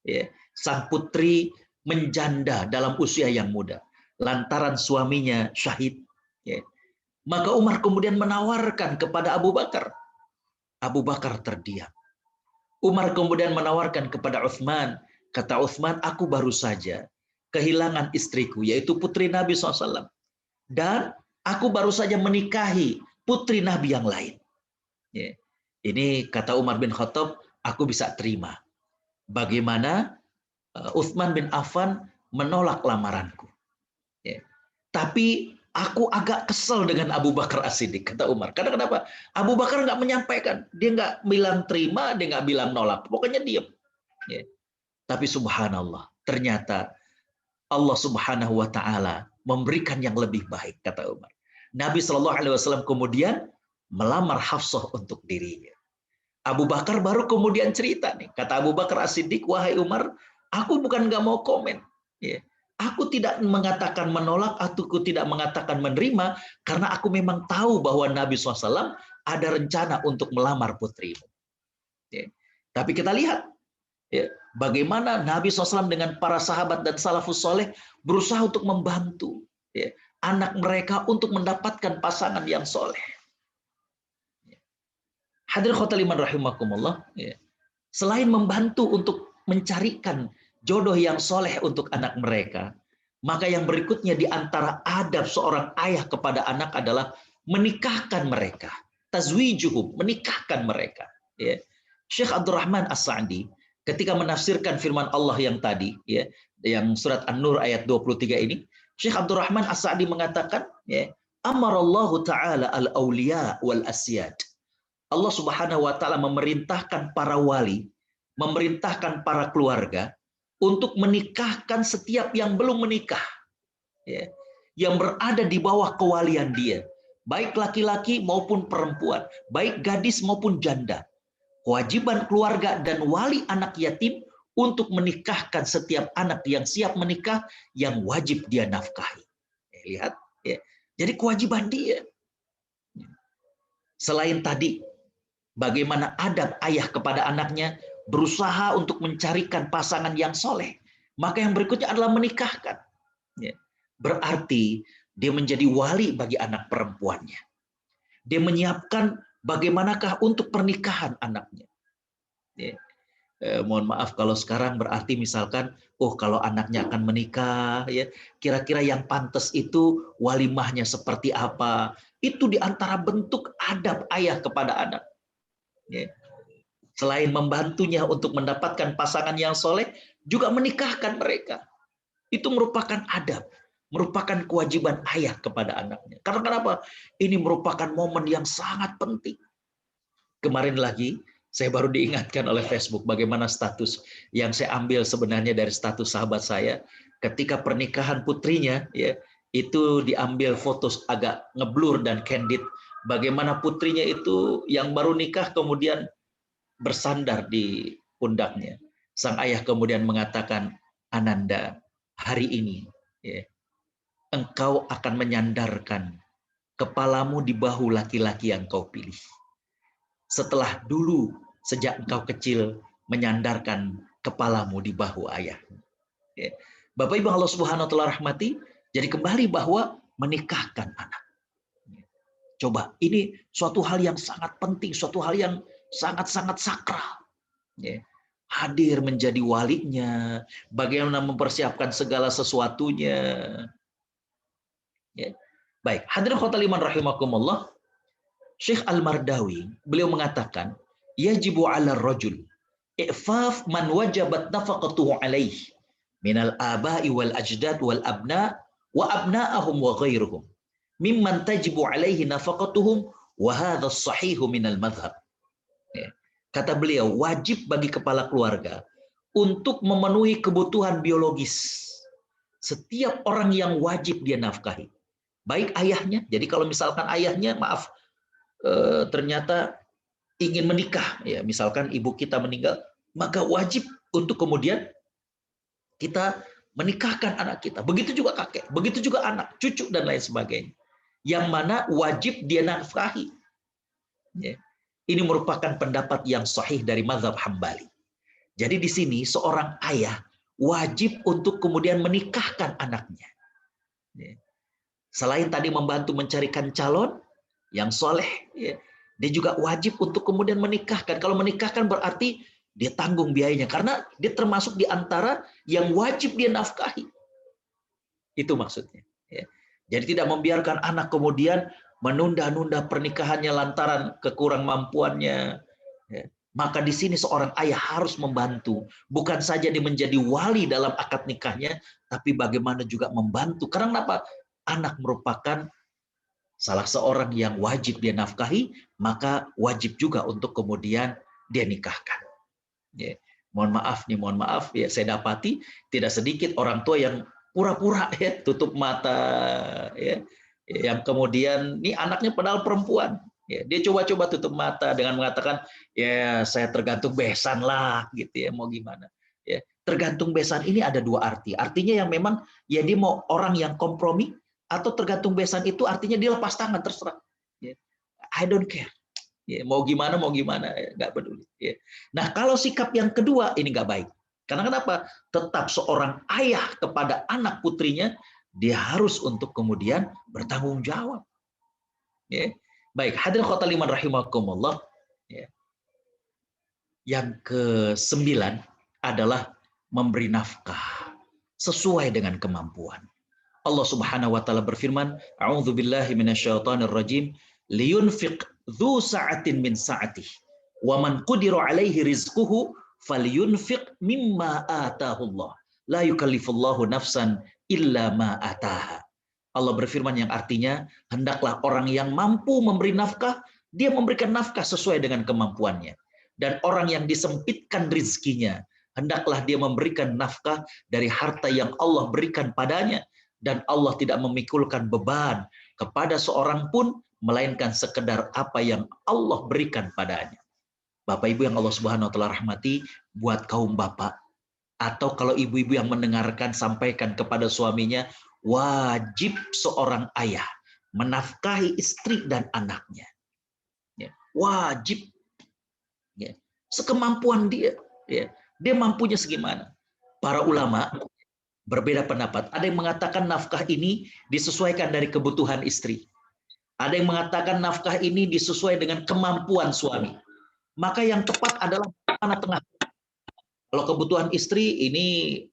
ya, sang putri menjanda dalam usia yang muda lantaran suaminya syahid, ya, maka Umar kemudian menawarkan kepada Abu Bakar. Abu Bakar terdiam. Umar kemudian menawarkan kepada Utsman. Kata Utsman, aku baru saja kehilangan istriku, yaitu putri Nabi SAW. Dan aku baru saja menikahi putri Nabi yang lain. Ya. Ini kata Umar bin Khattab, aku bisa terima. Bagaimana Utsman bin Affan menolak lamaranku. Ya. Tapi aku agak kesel dengan Abu Bakar As-Siddiq, kata Umar. Karena kenapa? Abu Bakar nggak menyampaikan. Dia nggak bilang terima, dia nggak bilang nolak. Pokoknya diam. Ya. Tapi subhanallah, ternyata Allah Subhanahu wa taala memberikan yang lebih baik, kata Umar. Nabi Shallallahu alaihi wasallam kemudian melamar Hafsah untuk dirinya. Abu Bakar baru kemudian cerita nih, kata Abu Bakar As-Siddiq, wahai Umar, aku bukan nggak mau komen. Ya. Aku tidak mengatakan menolak, aku tidak mengatakan menerima, karena aku memang tahu bahwa Nabi SAW ada rencana untuk melamar putrimu. Ya. Tapi kita lihat, ya, bagaimana Nabi SAW dengan para sahabat dan salafus soleh berusaha untuk membantu, ya, anak mereka untuk mendapatkan pasangan yang soleh. Ya. Hadirin khotaliman rahimakumullah, ya. Selain membantu untuk mencarikan jodoh yang soleh untuk anak mereka, maka yang berikutnya di antara adab seorang ayah kepada anak adalah menikahkan mereka. Tazwijuhum, menikahkan mereka. Ya. Syekh Abdurrahman As-Sa'di ketika menafsirkan firman Allah yang tadi, ya, yang surat An-Nur ayat 23 ini, Syekh Abdurrahman As-Sa'di mengatakan, ya, amarallahu ta'ala al-awliya wal-asyad. Allah Subhanahu wa taala memerintahkan para wali, memerintahkan para keluarga untuk menikahkan setiap yang belum menikah, ya, yang berada di bawah kewalian dia, baik laki-laki maupun perempuan, baik gadis maupun janda. Kewajiban keluarga dan wali anak yatim untuk menikahkan setiap anak yang siap menikah yang wajib dia nafkahi. Lihat, ya. Jadi kewajiban dia. Selain tadi, bagaimana adab ayah kepada anaknya, berusaha untuk mencarikan pasangan yang soleh, maka yang berikutnya adalah menikahkan. Ya. Berarti dia menjadi wali bagi anak perempuannya. Dia menyiapkan bagaimanakah untuk pernikahan anaknya. Ya. Mohon maaf kalau sekarang berarti misalkan, oh kalau anaknya akan menikah, ya kira-kira yang pantas itu walimahnya seperti apa? Itu diantara bentuk adab ayah kepada anak. Ya. Selain membantunya untuk mendapatkan pasangan yang soleh, juga menikahkan mereka. Itu merupakan adab, merupakan kewajiban ayah kepada anaknya. Karena kenapa? Ini merupakan momen yang sangat penting. Kemarin lagi, saya baru diingatkan oleh Facebook bagaimana status yang saya ambil sebenarnya dari status sahabat saya ketika pernikahan putrinya, ya itu diambil foto agak ngeblur dan candid. Bagaimana putrinya itu yang baru nikah kemudian bersandar di pundaknya. Sang ayah kemudian mengatakan, Ananda, hari ini ya, engkau akan menyandarkan kepalamu di bahu laki-laki yang kau pilih. Setelah dulu sejak engkau kecil menyandarkan kepalamu di bahu ayah. Ya. Bapak Ibu Allah Subhanahu wa taala rahmati, jadi kembali bahwa menikahkan anak. Coba, ini suatu hal yang sangat penting, suatu hal yang sangat-sangat sakral. Ya. Hadir menjadi walinya, bagaimana mempersiapkan segala sesuatunya. Ya. Baik, hadirin khotaliman rahimakumullah, Syekh Al-Mardawi, beliau mengatakan, yajibu ala rajul i'faf man wajabat nafaqatuhu alaih minal aba'i wal ajdad wal abna wa abna'ahum wa ghairuhum mimman tajibu alaihi nafaqatuhum wa hadha as-sahihu minal madhab. Kata beliau, wajib bagi kepala keluarga untuk memenuhi kebutuhan biologis setiap orang yang wajib dia nafkahi. Baik ayahnya, jadi kalau misalkan ayahnya, maaf, ternyata ingin menikah, ya misalkan ibu kita meninggal, maka wajib untuk kemudian kita menikahkan anak kita. Begitu juga kakek, begitu juga anak, cucu dan lain sebagainya. Yang mana wajib dia nafkahi. Ya. Ini merupakan pendapat yang sahih dari mazhab Hambali. Jadi di sini seorang ayah wajib untuk kemudian menikahkan anaknya. Ya. Selain tadi membantu mencarikan calon yang soleh, ya, dia juga wajib untuk kemudian menikahkan. Kalau menikahkan berarti dia tanggung biayanya, karena dia termasuk di antara yang wajib dia nafkahi. Itu maksudnya. Ya. Jadi tidak membiarkan anak kemudian menunda-nunda pernikahannya lantaran kekurang mampuannya. Ya. Maka di sini seorang ayah harus membantu. Bukan saja dia menjadi wali dalam akad nikahnya, tapi bagaimana juga membantu. Karena apa? Anak merupakan salah seorang yang wajib dia nafkahi, maka wajib juga untuk kemudian dia nikahkan. Ya. Mohon maaf ya, saya dapati tidak sedikit orang tua yang pura-pura ya, tutup mata ya, yang kemudian ini anaknya padahal perempuan. Ya, dia coba-coba tutup mata dengan mengatakan, ya saya tergantung besan lah, gitu ya, mau gimana. Ya, tergantung besan ini ada dua arti. Artinya yang memang ya dia mau orang yang kompromi, atau tergantung besan itu artinya dia lepas tangan, terserah. Ya. I don't care. Ya, mau gimana, ya, nggak peduli. Ya. Nah, kalau sikap yang kedua ini nggak baik. Karena kenapa? Tetap seorang ayah kepada anak putrinya, dia harus untuk kemudian bertanggung jawab. Ya. Baik, hadirin khotaliman rahimakumullah. Ya. Yang ke-9 adalah memberi nafkah sesuai dengan kemampuan. Allah Subhanahu wa taala berfirman, A'udzu billahi minasyaitonir rajim, liyunfiq dzu sa'atin min sa'atihi wa man qudira 'alaihi rizquhu falyunfiq mimma ataahu Allah. La yukallifullahu nafsan illa ma ataaha. Allah berfirman yang artinya, hendaklah orang yang mampu memberi nafkah, dia memberikan nafkah sesuai dengan kemampuannya. Dan orang yang disempitkan rizkinya, hendaklah dia memberikan nafkah dari harta yang Allah berikan padanya. Dan Allah tidak memikulkan beban kepada seorang pun, melainkan sekedar apa yang Allah berikan padanya. Bapak Ibu yang Allah Subhanahu wa taala rahmati, buat kaum bapak, atau kalau ibu-ibu yang mendengarkan, sampaikan kepada suaminya, wajib seorang ayah menafkahi istri dan anaknya. Ya, wajib. Ya, sekemampuan dia. Ya, dia mampunya segimana. Para ulama berbeda pendapat. Ada yang mengatakan nafkah ini disesuaikan dari kebutuhan istri. Ada yang mengatakan nafkah ini disesuaikan dengan kemampuan suami. Maka yang tepat adalah tengah-tengah. Kalau kebutuhan istri ini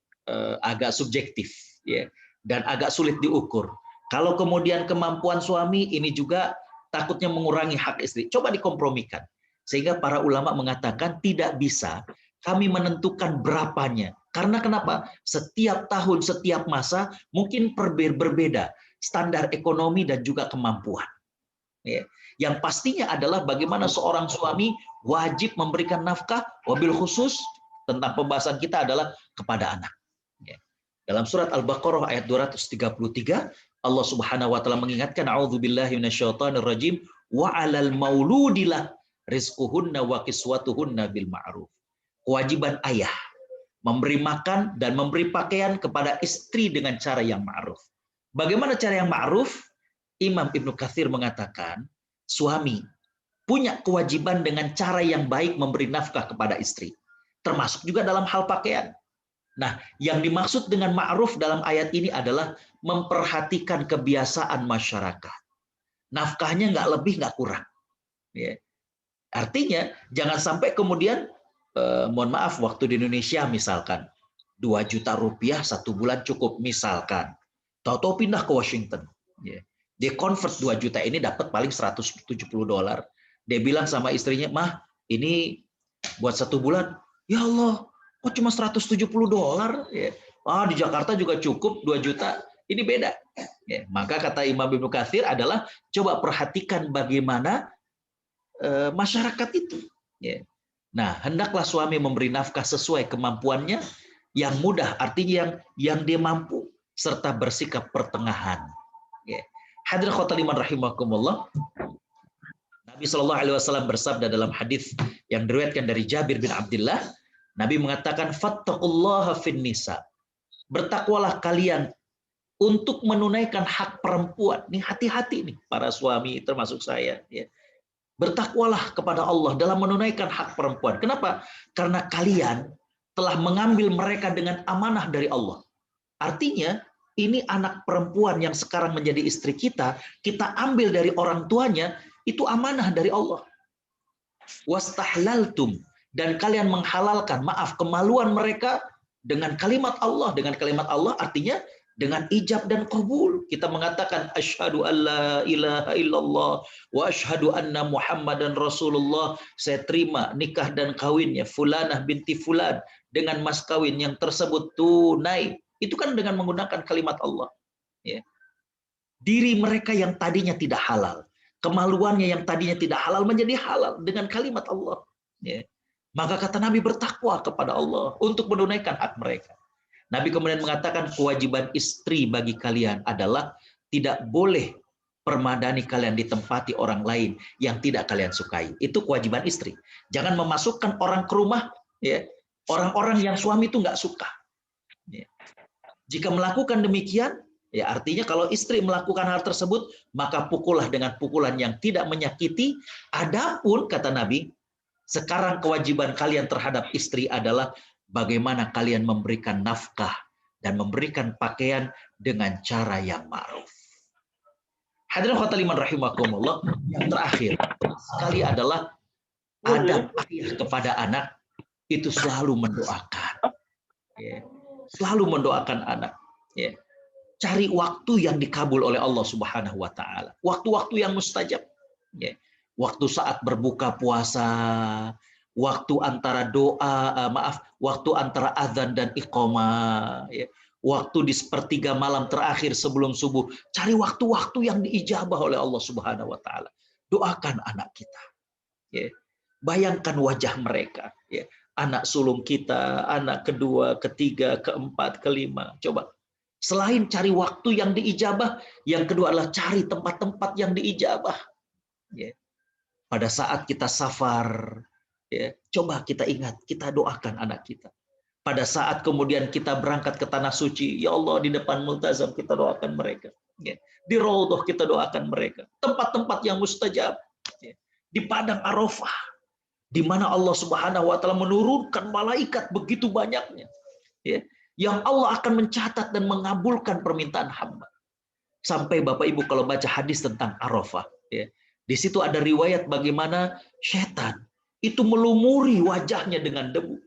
agak subjektif, ya, dan agak sulit diukur. Kalau kemudian kemampuan suami ini juga takutnya mengurangi hak istri. Coba dikompromikan. Sehingga para ulama mengatakan tidak bisa kami menentukan berapanya. Karena kenapa? Setiap tahun, setiap masa mungkin berbeda standar ekonomi dan juga kemampuan. Ya. Yang pastinya adalah bagaimana seorang suami wajib memberikan nafkah, wabil khusus tentang pembahasan kita adalah kepada anak. Ya. Dalam surat Al-Baqarah ayat 233, Allah Subhanahu wa taala mengingatkan, a'udzubillahi minasyaitonirrajim, wa 'alal mauludilah rizquhunna wa kiswatuhunna bil ma'ruf. Kewajiban ayah memberi makan dan memberi pakaian kepada istri dengan cara yang ma'ruf. Bagaimana cara yang ma'ruf? Imam Ibnu Katsir mengatakan, suami punya kewajiban dengan cara yang baik memberi nafkah kepada istri, termasuk juga dalam hal pakaian. Nah, yang dimaksud dengan ma'ruf dalam ayat ini adalah memperhatikan kebiasaan masyarakat. Nafkahnya nggak lebih, nggak kurang. Ya. Artinya, jangan sampai kemudian, mohon maaf, waktu di Indonesia misalkan, 2 juta rupiah 1 bulan cukup, misalkan. Tahu-tahu pindah ke Washington. Ya. Dia convert 2 juta ini dapat paling $170. Dia bilang sama istrinya, mah, ini buat 1 bulan. Ya Allah, kok cuma $170? Ya. Di Jakarta juga cukup 2 juta. Ini beda. Ya. Maka kata Imam Ibnu Katsir adalah coba perhatikan bagaimana masyarakat itu. Ya. Nah, hendaklah suami memberi nafkah sesuai kemampuannya, yang mudah artinya yang dia mampu, serta bersikap pertengahan. Ya. Hadirin khotaliman rahimakumullah. Nabi SAW bersabda dalam hadis yang diriwayatkan dari Jabir bin Abdullah, Nabi mengatakan, fattaqullaha fin nisa. Bertakwalah kalian untuk menunaikan hak perempuan. Nih hati-hati nih para suami termasuk saya. Ya. Bertakwalah kepada Allah dalam menunaikan hak perempuan. Kenapa? Karena kalian telah mengambil mereka dengan amanah dari Allah. Artinya, ini anak perempuan yang sekarang menjadi istri kita, kita ambil dari orang tuanya, itu amanah dari Allah. Wastahlaltum, dan kalian menghalalkan, maaf, kemaluan mereka dengan kalimat Allah. Dengan kalimat Allah artinya dengan ijab dan qabul. Kita mengatakan asyhadu alla ilaha illallah wa asyhadu anna Muhammadan Rasulullah. Saya terima nikah dan kawinnya fulanah binti fulan dengan mas kawin yang tersebut tunai. Itu kan dengan menggunakan kalimat Allah. Ya. Diri mereka yang tadinya tidak halal, kemaluannya yang tadinya tidak halal menjadi halal dengan kalimat Allah. Ya. Maka kata Nabi, bertakwa kepada Allah untuk menunaikan hak mereka. Nabi kemudian mengatakan kewajiban istri bagi kalian adalah tidak boleh permadani kalian ditempati orang lain yang tidak kalian sukai. Itu kewajiban istri. Jangan memasukkan orang ke rumah, ya, orang-orang yang suami itu nggak suka. Ya. Jika melakukan demikian, ya artinya kalau istri melakukan hal tersebut, maka pukullah dengan pukulan yang tidak menyakiti. Adapun kata Nabi, sekarang kewajiban kalian terhadap istri adalah bagaimana kalian memberikan nafkah dan memberikan pakaian dengan cara yang ma'ruf. Hadirin khotaliman rahimakumullah, yang terakhir sekali adalah adab ayah kepada anak itu selalu mendoakan. Ya. Selalu mendoakan anak. Ya. Cari waktu yang dikabul oleh Allah Subhanahu wa taala. Waktu-waktu yang mustajab. Ya. Waktu saat berbuka puasa, waktu antara waktu antara azan dan iqamah, ya. Waktu di sepertiga malam terakhir sebelum subuh, cari waktu-waktu yang diijabah oleh Allah Subhanahu wa taala. Doakan anak kita. Ya. Bayangkan wajah mereka, ya. Anak sulung kita, anak kedua, ketiga, keempat, kelima. Coba. Selain cari waktu yang diijabah, yang kedua adalah cari tempat-tempat yang diijabah. Ya. Pada saat kita safar, ya, coba kita ingat, kita doakan anak kita. Pada saat kemudian kita berangkat ke tanah suci, ya Allah, di depan multazam kita doakan mereka. Ya. Di Raudhah kita doakan mereka. Tempat-tempat yang mustajab. Ya. Di padang Arafah, di mana Allah Subhanahu wa taala menurunkan malaikat begitu banyaknya. Ya. Yang Allah akan mencatat dan mengabulkan permintaan hamba. Sampai Bapak Ibu kalau baca hadis tentang Arafah, ya, di situ ada riwayat bagaimana setan itu melumuri wajahnya dengan debu.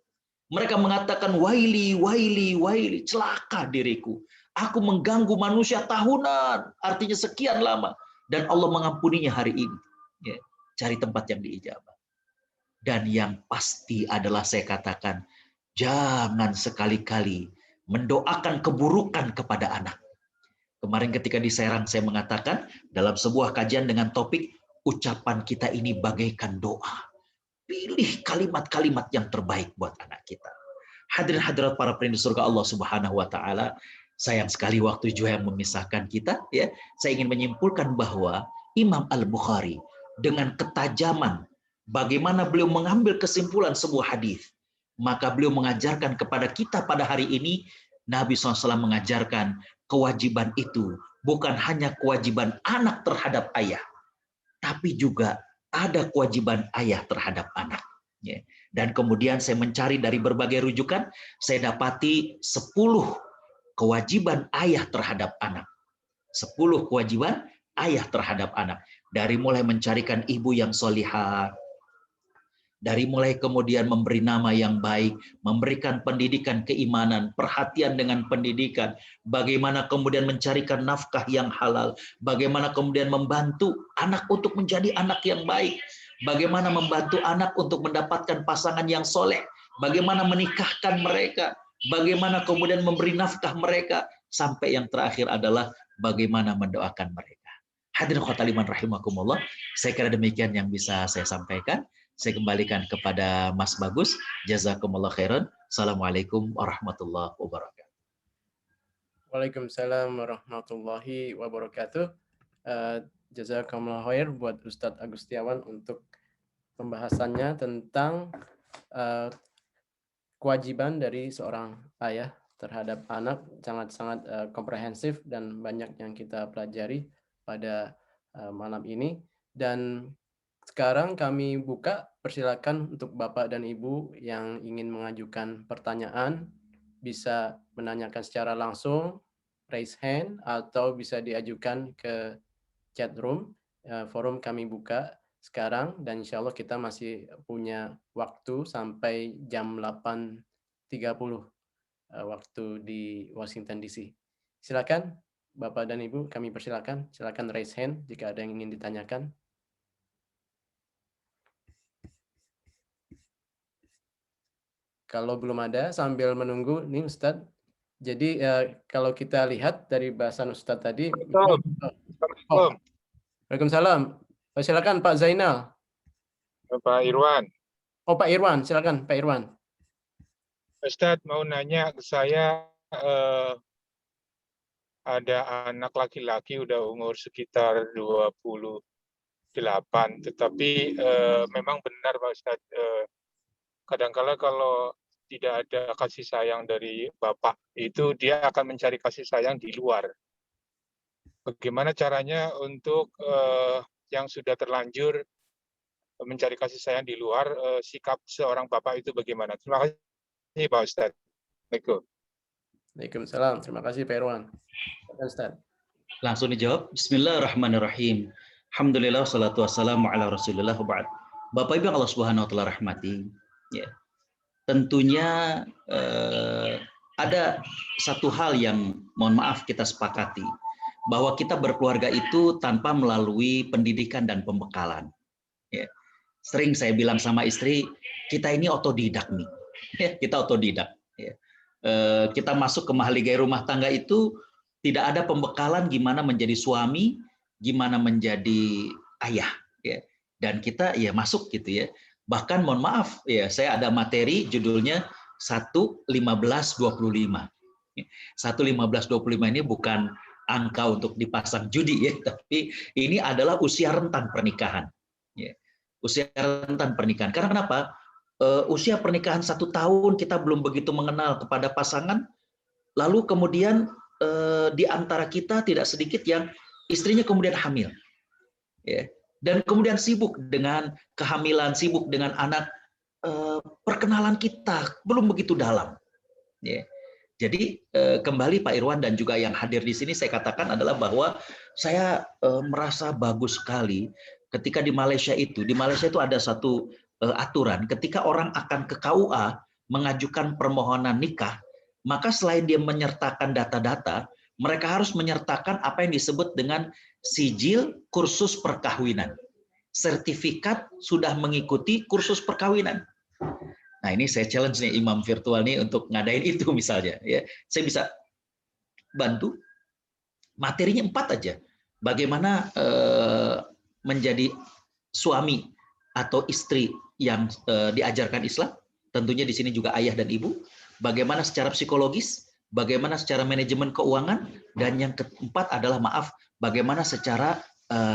Mereka mengatakan, waili, waili, waili, celaka diriku. Aku mengganggu manusia tahunan, artinya sekian lama. Dan Allah mengampuninya hari ini. Ya, cari tempat yang diijabah. Dan yang pasti adalah saya katakan, jangan sekali-kali mendoakan keburukan kepada anak. Kemarin ketika di Serang saya mengatakan, dalam sebuah kajian dengan topik, ucapan kita ini bagaikan doa. Pilih kalimat-kalimat yang terbaik buat anak kita. Hadirin hadirat para perindu surga Allah Subhanahu wa taala, sayang sekali waktu juga yang memisahkan kita ya. Saya ingin menyimpulkan bahwa Imam Al-Bukhari dengan ketajaman bagaimana beliau mengambil kesimpulan sebuah hadis, maka beliau mengajarkan kepada kita pada hari ini, Nabi SAW mengajarkan kewajiban itu bukan hanya kewajiban anak terhadap ayah, tapi juga ada kewajiban ayah terhadap anak. Dan kemudian saya mencari dari berbagai rujukan, saya dapati 10 kewajiban ayah terhadap anak. 10 kewajiban ayah terhadap anak. Dari mulai mencarikan ibu yang solihah, dari mulai kemudian memberi nama yang baik, memberikan pendidikan keimanan, perhatian dengan pendidikan, bagaimana kemudian mencarikan nafkah yang halal, bagaimana kemudian membantu anak untuk menjadi anak yang baik, bagaimana membantu anak untuk mendapatkan pasangan yang soleh, bagaimana menikahkan mereka, bagaimana kemudian memberi nafkah mereka, sampai yang terakhir adalah bagaimana mendoakan mereka. Hadirin khotaliman rahimakumullah, saya kira demikian yang bisa saya sampaikan. Saya kembalikan kepada Mas Bagus. Jazakumullah khairan. Assalamualaikum warahmatullahi wabarakatuh. Waalaikumsalam warahmatullahi wabarakatuh. Jazakumullah khair buat Ustadz Agustiawan untuk pembahasannya tentang kewajiban dari seorang ayah terhadap anak. Sangat-sangat komprehensif dan banyak yang kita pelajari pada malam ini. Dan sekarang kami buka, persilakan untuk Bapak dan Ibu yang ingin mengajukan pertanyaan, bisa menanyakan secara langsung, raise hand, atau bisa diajukan ke chat room. Forum kami buka sekarang, dan insya Allah kita masih punya waktu sampai jam 8.30 waktu di Washington DC. Silakan Bapak dan Ibu, kami persilakan. Silakan raise hand jika ada yang ingin ditanyakan. Kalau belum ada, sambil menunggu nih Ustadz. Jadi kalau kita lihat dari bahasan Ustadz tadi. Waalaikumsalam. Silakan Pak Zainal. Pak Irwan. Oh Pak Irwan, silakan Pak Irwan. Ustadz mau nanya ke saya, ada anak laki-laki udah umur sekitar 28, tetapi memang benar Pak Ustadz, kadang-kala kalau tidak ada kasih sayang dari bapak, itu dia akan mencari kasih sayang di luar. Bagaimana caranya untuk yang sudah terlanjur mencari kasih sayang di luar, sikap seorang bapak itu bagaimana? Terima kasih Pak Ustadz. Waalaikumsalam. Terima kasih Pak Irwan. Ustadz. Langsung dijawab. Bismillahirrahmanirrahim. Alhamdulillah, salatu wassalamu ala rasulillah wa ba'd. Bapak Ibu yang Allah Subhanahu wa taala rahmati, ya. Tentunya ada satu hal yang mohon maaf kita sepakati, bahwa kita berkeluarga itu tanpa melalui pendidikan dan pembekalan. Ya. Sering saya bilang sama istri, kita ini otodidak nih. Ya, kita otodidak. Ya. Kita masuk ke mahligai rumah tangga itu tidak ada pembekalan gimana menjadi suami, gimana menjadi ayah. Ya. Dan kita ya masuk gitu ya. Bahkan mohon maaf ya, saya ada materi judulnya 1.15.25. 1.15.25 ini bukan angka untuk dipasang judi ya, tapi ini adalah usia rentan pernikahan. Ya. Usia rentan pernikahan. Karena kenapa? Usia pernikahan 1 tahun kita belum begitu mengenal kepada pasangan, lalu kemudian di antara kita tidak sedikit yang istrinya kemudian hamil. Ya. Dan kemudian sibuk dengan kehamilan, sibuk dengan anak, perkenalan kita belum begitu dalam. Ya. Jadi kembali Pak Irwan dan juga yang hadir di sini saya katakan adalah bahwa saya merasa bagus sekali ketika di Malaysia itu ada satu aturan ketika orang akan ke KUA mengajukan permohonan nikah, maka selain dia menyertakan data-data, mereka harus menyertakan apa yang disebut dengan sijil kursus perkawinan. Sertifikat sudah mengikuti kursus perkawinan. Nah, ini saya challenge nih imam virtual nih untuk ngadain itu misalnya. Ya, saya bisa bantu. Materinya 4 aja. Bagaimana menjadi suami atau istri yang diajarkan Islam. Tentunya di sini juga ayah dan ibu. Bagaimana secara psikologis, bagaimana secara manajemen keuangan, dan yang keempat adalah bagaimana secara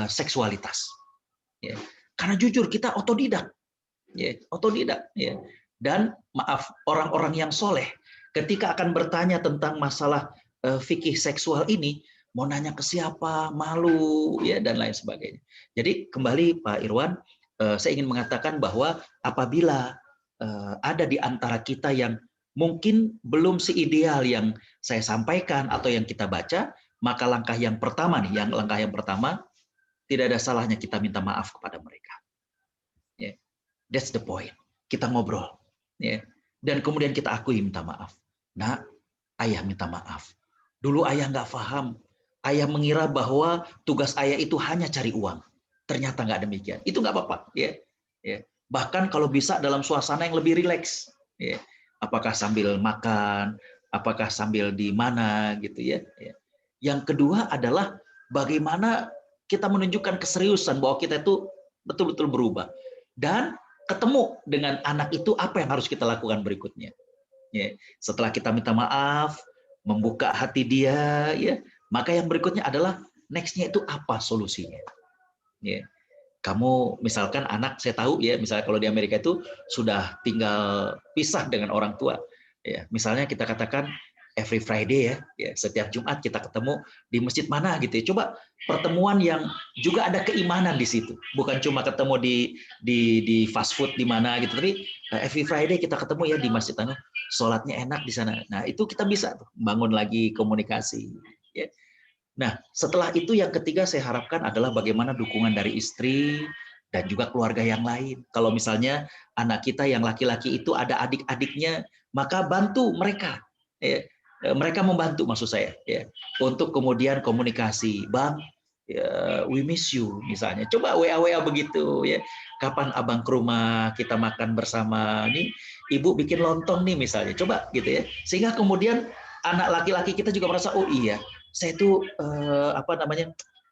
seksualitas. Ya. Karena jujur kita otodidak, ya, otodidak. Ya. Dan orang-orang yang soleh ketika akan bertanya tentang masalah fikih seksual ini, mau nanya ke siapa, malu, ya, dan lain sebagainya. Jadi kembali Pak Irwan, saya ingin mengatakan bahwa apabila ada di antara kita yang mungkin belum seideal yang saya sampaikan atau yang kita baca, maka langkah yang pertama tidak ada salahnya kita minta maaf kepada mereka. Yeah. That's the point. Kita ngobrol, yeah. Dan kemudian kita akui minta maaf. Nah, ayah minta maaf. Dulu ayah nggak paham. Ayah mengira bahwa tugas ayah itu hanya cari uang. Ternyata nggak demikian. Itu nggak apa-apa. Yeah. Yeah. Bahkan kalau bisa dalam suasana yang lebih rileks. Yeah. Apakah sambil makan, apakah sambil di mana gitu ya. Yeah. Yang kedua adalah bagaimana kita menunjukkan keseriusan bahwa kita itu betul-betul berubah. Dan ketemu dengan anak itu apa yang harus kita lakukan berikutnya. Ya, setelah kita minta maaf, membuka hati dia, ya, maka yang berikutnya adalah next-nya itu apa solusinya. Ya. Kamu misalkan anak, saya tahu ya, misalnya kalau di Amerika itu sudah tinggal pisah dengan orang tua. Ya, misalnya kita katakan every Friday ya, setiap Jumat kita ketemu di masjid mana gitu ya. Coba pertemuan yang juga ada keimanan di situ, bukan cuma ketemu di fast food di mana gitu, tapi every Friday kita ketemu ya di masjid sana, sholatnya enak di sana. Nah itu kita bisa tuh bangun lagi komunikasi. Ya. Nah setelah itu yang ketiga saya harapkan adalah bagaimana dukungan dari istri dan juga keluarga yang lain. Kalau misalnya anak kita yang laki-laki itu ada adik-adiknya, maka bantu mereka. Ya. Mereka membantu maksud saya ya untuk kemudian komunikasi, Bang, ya, we miss you misalnya. Coba WA begitu ya. Kapan abang ke rumah kita makan bersama? Nih ibu bikin lontong nih misalnya. Coba gitu ya. Sehingga kemudian anak laki-laki kita juga merasa oh iya, saya tuh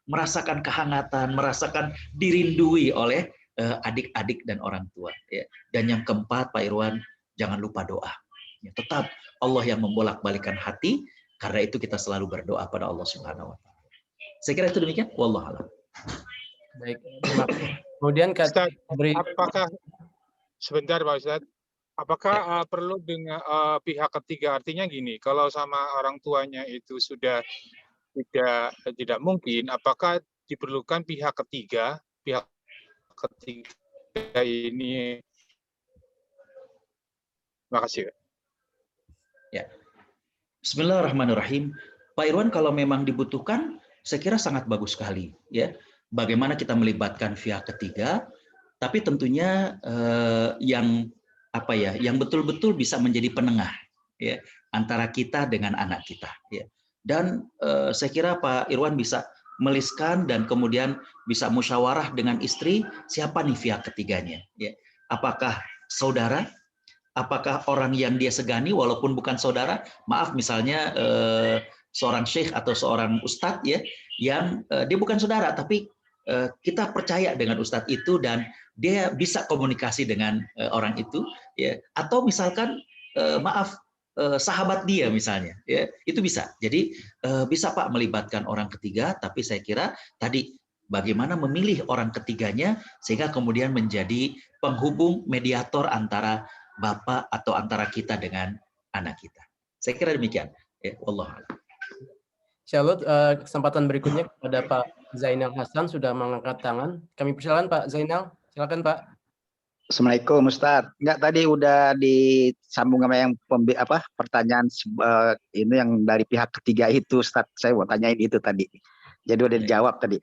merasakan kehangatan, merasakan dirindui oleh adik-adik dan orang tua ya. Dan yang keempat Pak Irwan, jangan lupa doa. Ya, tetap Allah yang membolak-balikan hati, karena itu kita selalu berdoa pada Allah Subhanahu wa taala. Saya kira itu demikian. Wallahu a'lam. Baik, terima kasih. Kemudian apakah sebentar Pak Ustadz, apakah perlu dengan pihak ketiga? Artinya gini, kalau sama orang tuanya itu sudah tidak mungkin, apakah diperlukan pihak ketiga? Pihak ketiga ini, terima kasih. Ya. Bismillahirrahmanirrahim. Pak Irwan, kalau memang dibutuhkan, saya kira sangat bagus sekali. Ya, bagaimana kita melibatkan pihak ketiga, tapi tentunya yang betul-betul bisa menjadi penengah, ya, antara kita dengan anak kita. Ya. Dan saya kira Pak Irwan bisa meliskan dan kemudian bisa musyawarah dengan istri siapa nih pihak ketiganya. Ya. Apakah saudara? Apakah orang yang dia segani walaupun bukan saudara, maaf misalnya seorang syekh atau seorang ustadz ya, yang dia bukan saudara tapi kita percaya dengan ustadz itu dan dia bisa komunikasi dengan orang itu ya, atau misalkan sahabat dia misalnya ya, itu bisa. Jadi bisa Pak melibatkan orang ketiga, tapi saya kira tadi bagaimana memilih orang ketiganya sehingga kemudian menjadi penghubung mediator antara Bapak atau antara kita dengan anak kita. Saya kira demikian. Wallahu a'lam. Insyaallah kesempatan berikutnya kepada Pak Zainal Hasan sudah mengangkat tangan. Kami persilakan Pak Zainal. Silakan Pak. Assalamualaikum Ustaz. Enggak, tadi udah disambung sama yang pertanyaan ini yang dari pihak ketiga itu Ustaz. Saya mau tanyain itu tadi. Jadi udah dijawab tadi.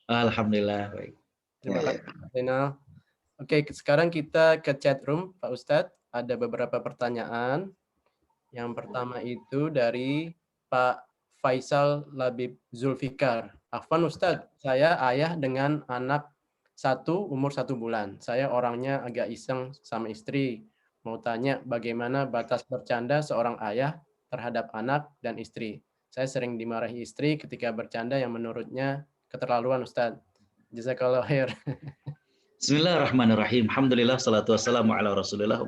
Alhamdulillah. Baik. Terima kasih Pak Zainal. Oke, sekarang kita ke chat room, Pak Ustadz. ada beberapa pertanyaan. Yang pertama itu dari Pak Faisal Labib Zulfikar. Afwan Ustadz, saya ayah dengan anak satu umur 1 bulan. Saya orangnya agak iseng sama istri. Mau tanya bagaimana batas bercanda seorang ayah terhadap anak dan istri. Saya sering dimarahi istri ketika bercanda yang menurutnya keterlaluan, Ustadz. Jazakallah khair. Bismillahirrahmanirrahim. Alhamdulillah, salatu wassalamu ala rasulillah.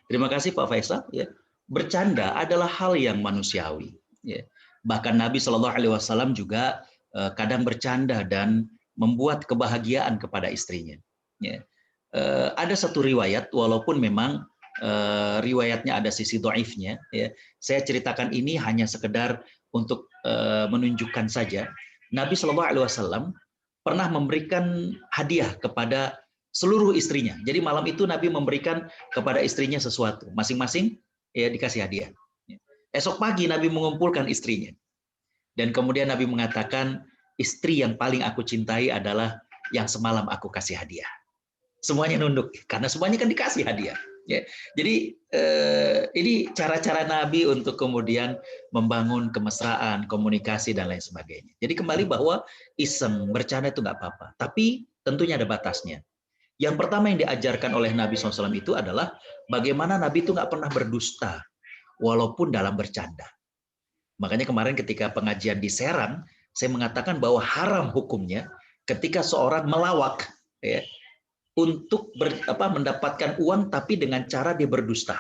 Terima kasih Pak Faisal. Ya. Bercanda adalah hal yang manusiawi. Ya. Bahkan Nabi SAW juga kadang bercanda dan membuat kebahagiaan kepada istrinya. Ya. Ada satu riwayat, walaupun memang riwayatnya ada sisi dhaifnya. Ya. Saya ceritakan ini hanya sekedar untuk menunjukkan saja. Nabi SAW pernah memberikan hadiah kepada seluruh istrinya. Jadi malam itu Nabi memberikan kepada istrinya sesuatu. Masing-masing ya dikasih hadiah. Esok pagi Nabi mengumpulkan istrinya. Dan kemudian Nabi mengatakan, istri yang paling aku cintai adalah yang semalam aku kasih hadiah. Semuanya nunduk, karena semuanya kan dikasih hadiah. Ya. Jadi ini cara-cara Nabi untuk kemudian membangun kemesraan, komunikasi, dan lain sebagainya. Jadi kembali bahwa iseng, bercanda itu nggak apa-apa. Tapi tentunya ada batasnya. Yang pertama yang diajarkan oleh Nabi SAW itu adalah bagaimana Nabi itu nggak pernah berdusta, walaupun dalam bercanda. Makanya kemarin ketika pengajian di Serang, saya mengatakan bahwa haram hukumnya ketika seorang melawak ya, untuk mendapatkan uang tapi dengan cara dia berdusta.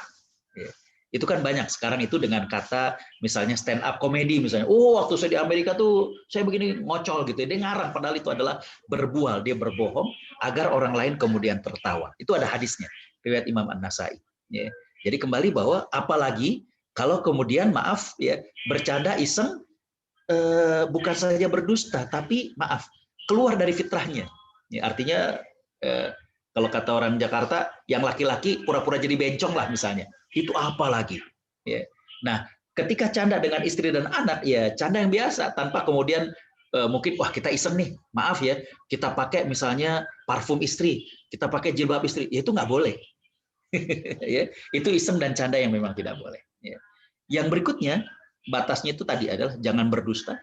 Ya. Itu kan banyak sekarang itu dengan kata misalnya stand up comedy misalnya. Oh, waktu saya di Amerika tuh saya begini ngocol gitu. Dia ngarang padahal itu adalah berbual, dia berbohong agar orang lain kemudian tertawa. Itu ada hadisnya, riwayat Imam An-Nasai. Ya. Jadi kembali bahwa apalagi kalau kemudian maaf ya bercanda iseng bukan saja berdusta tapi maaf keluar dari fitrahnya. Ya, artinya kalau kata orang Jakarta, yang laki-laki pura-pura jadi bencong lah misalnya. Itu apa lagi? Ya. Nah, ketika canda dengan istri dan anak, ya canda yang biasa, tanpa kemudian mungkin, wah kita iseng nih, maaf ya, kita pakai misalnya parfum istri, kita pakai jilbab istri, ya itu nggak boleh. Ya, itu iseng dan canda yang memang tidak boleh. Ya. Yang berikutnya, batasnya itu tadi adalah jangan berdusta.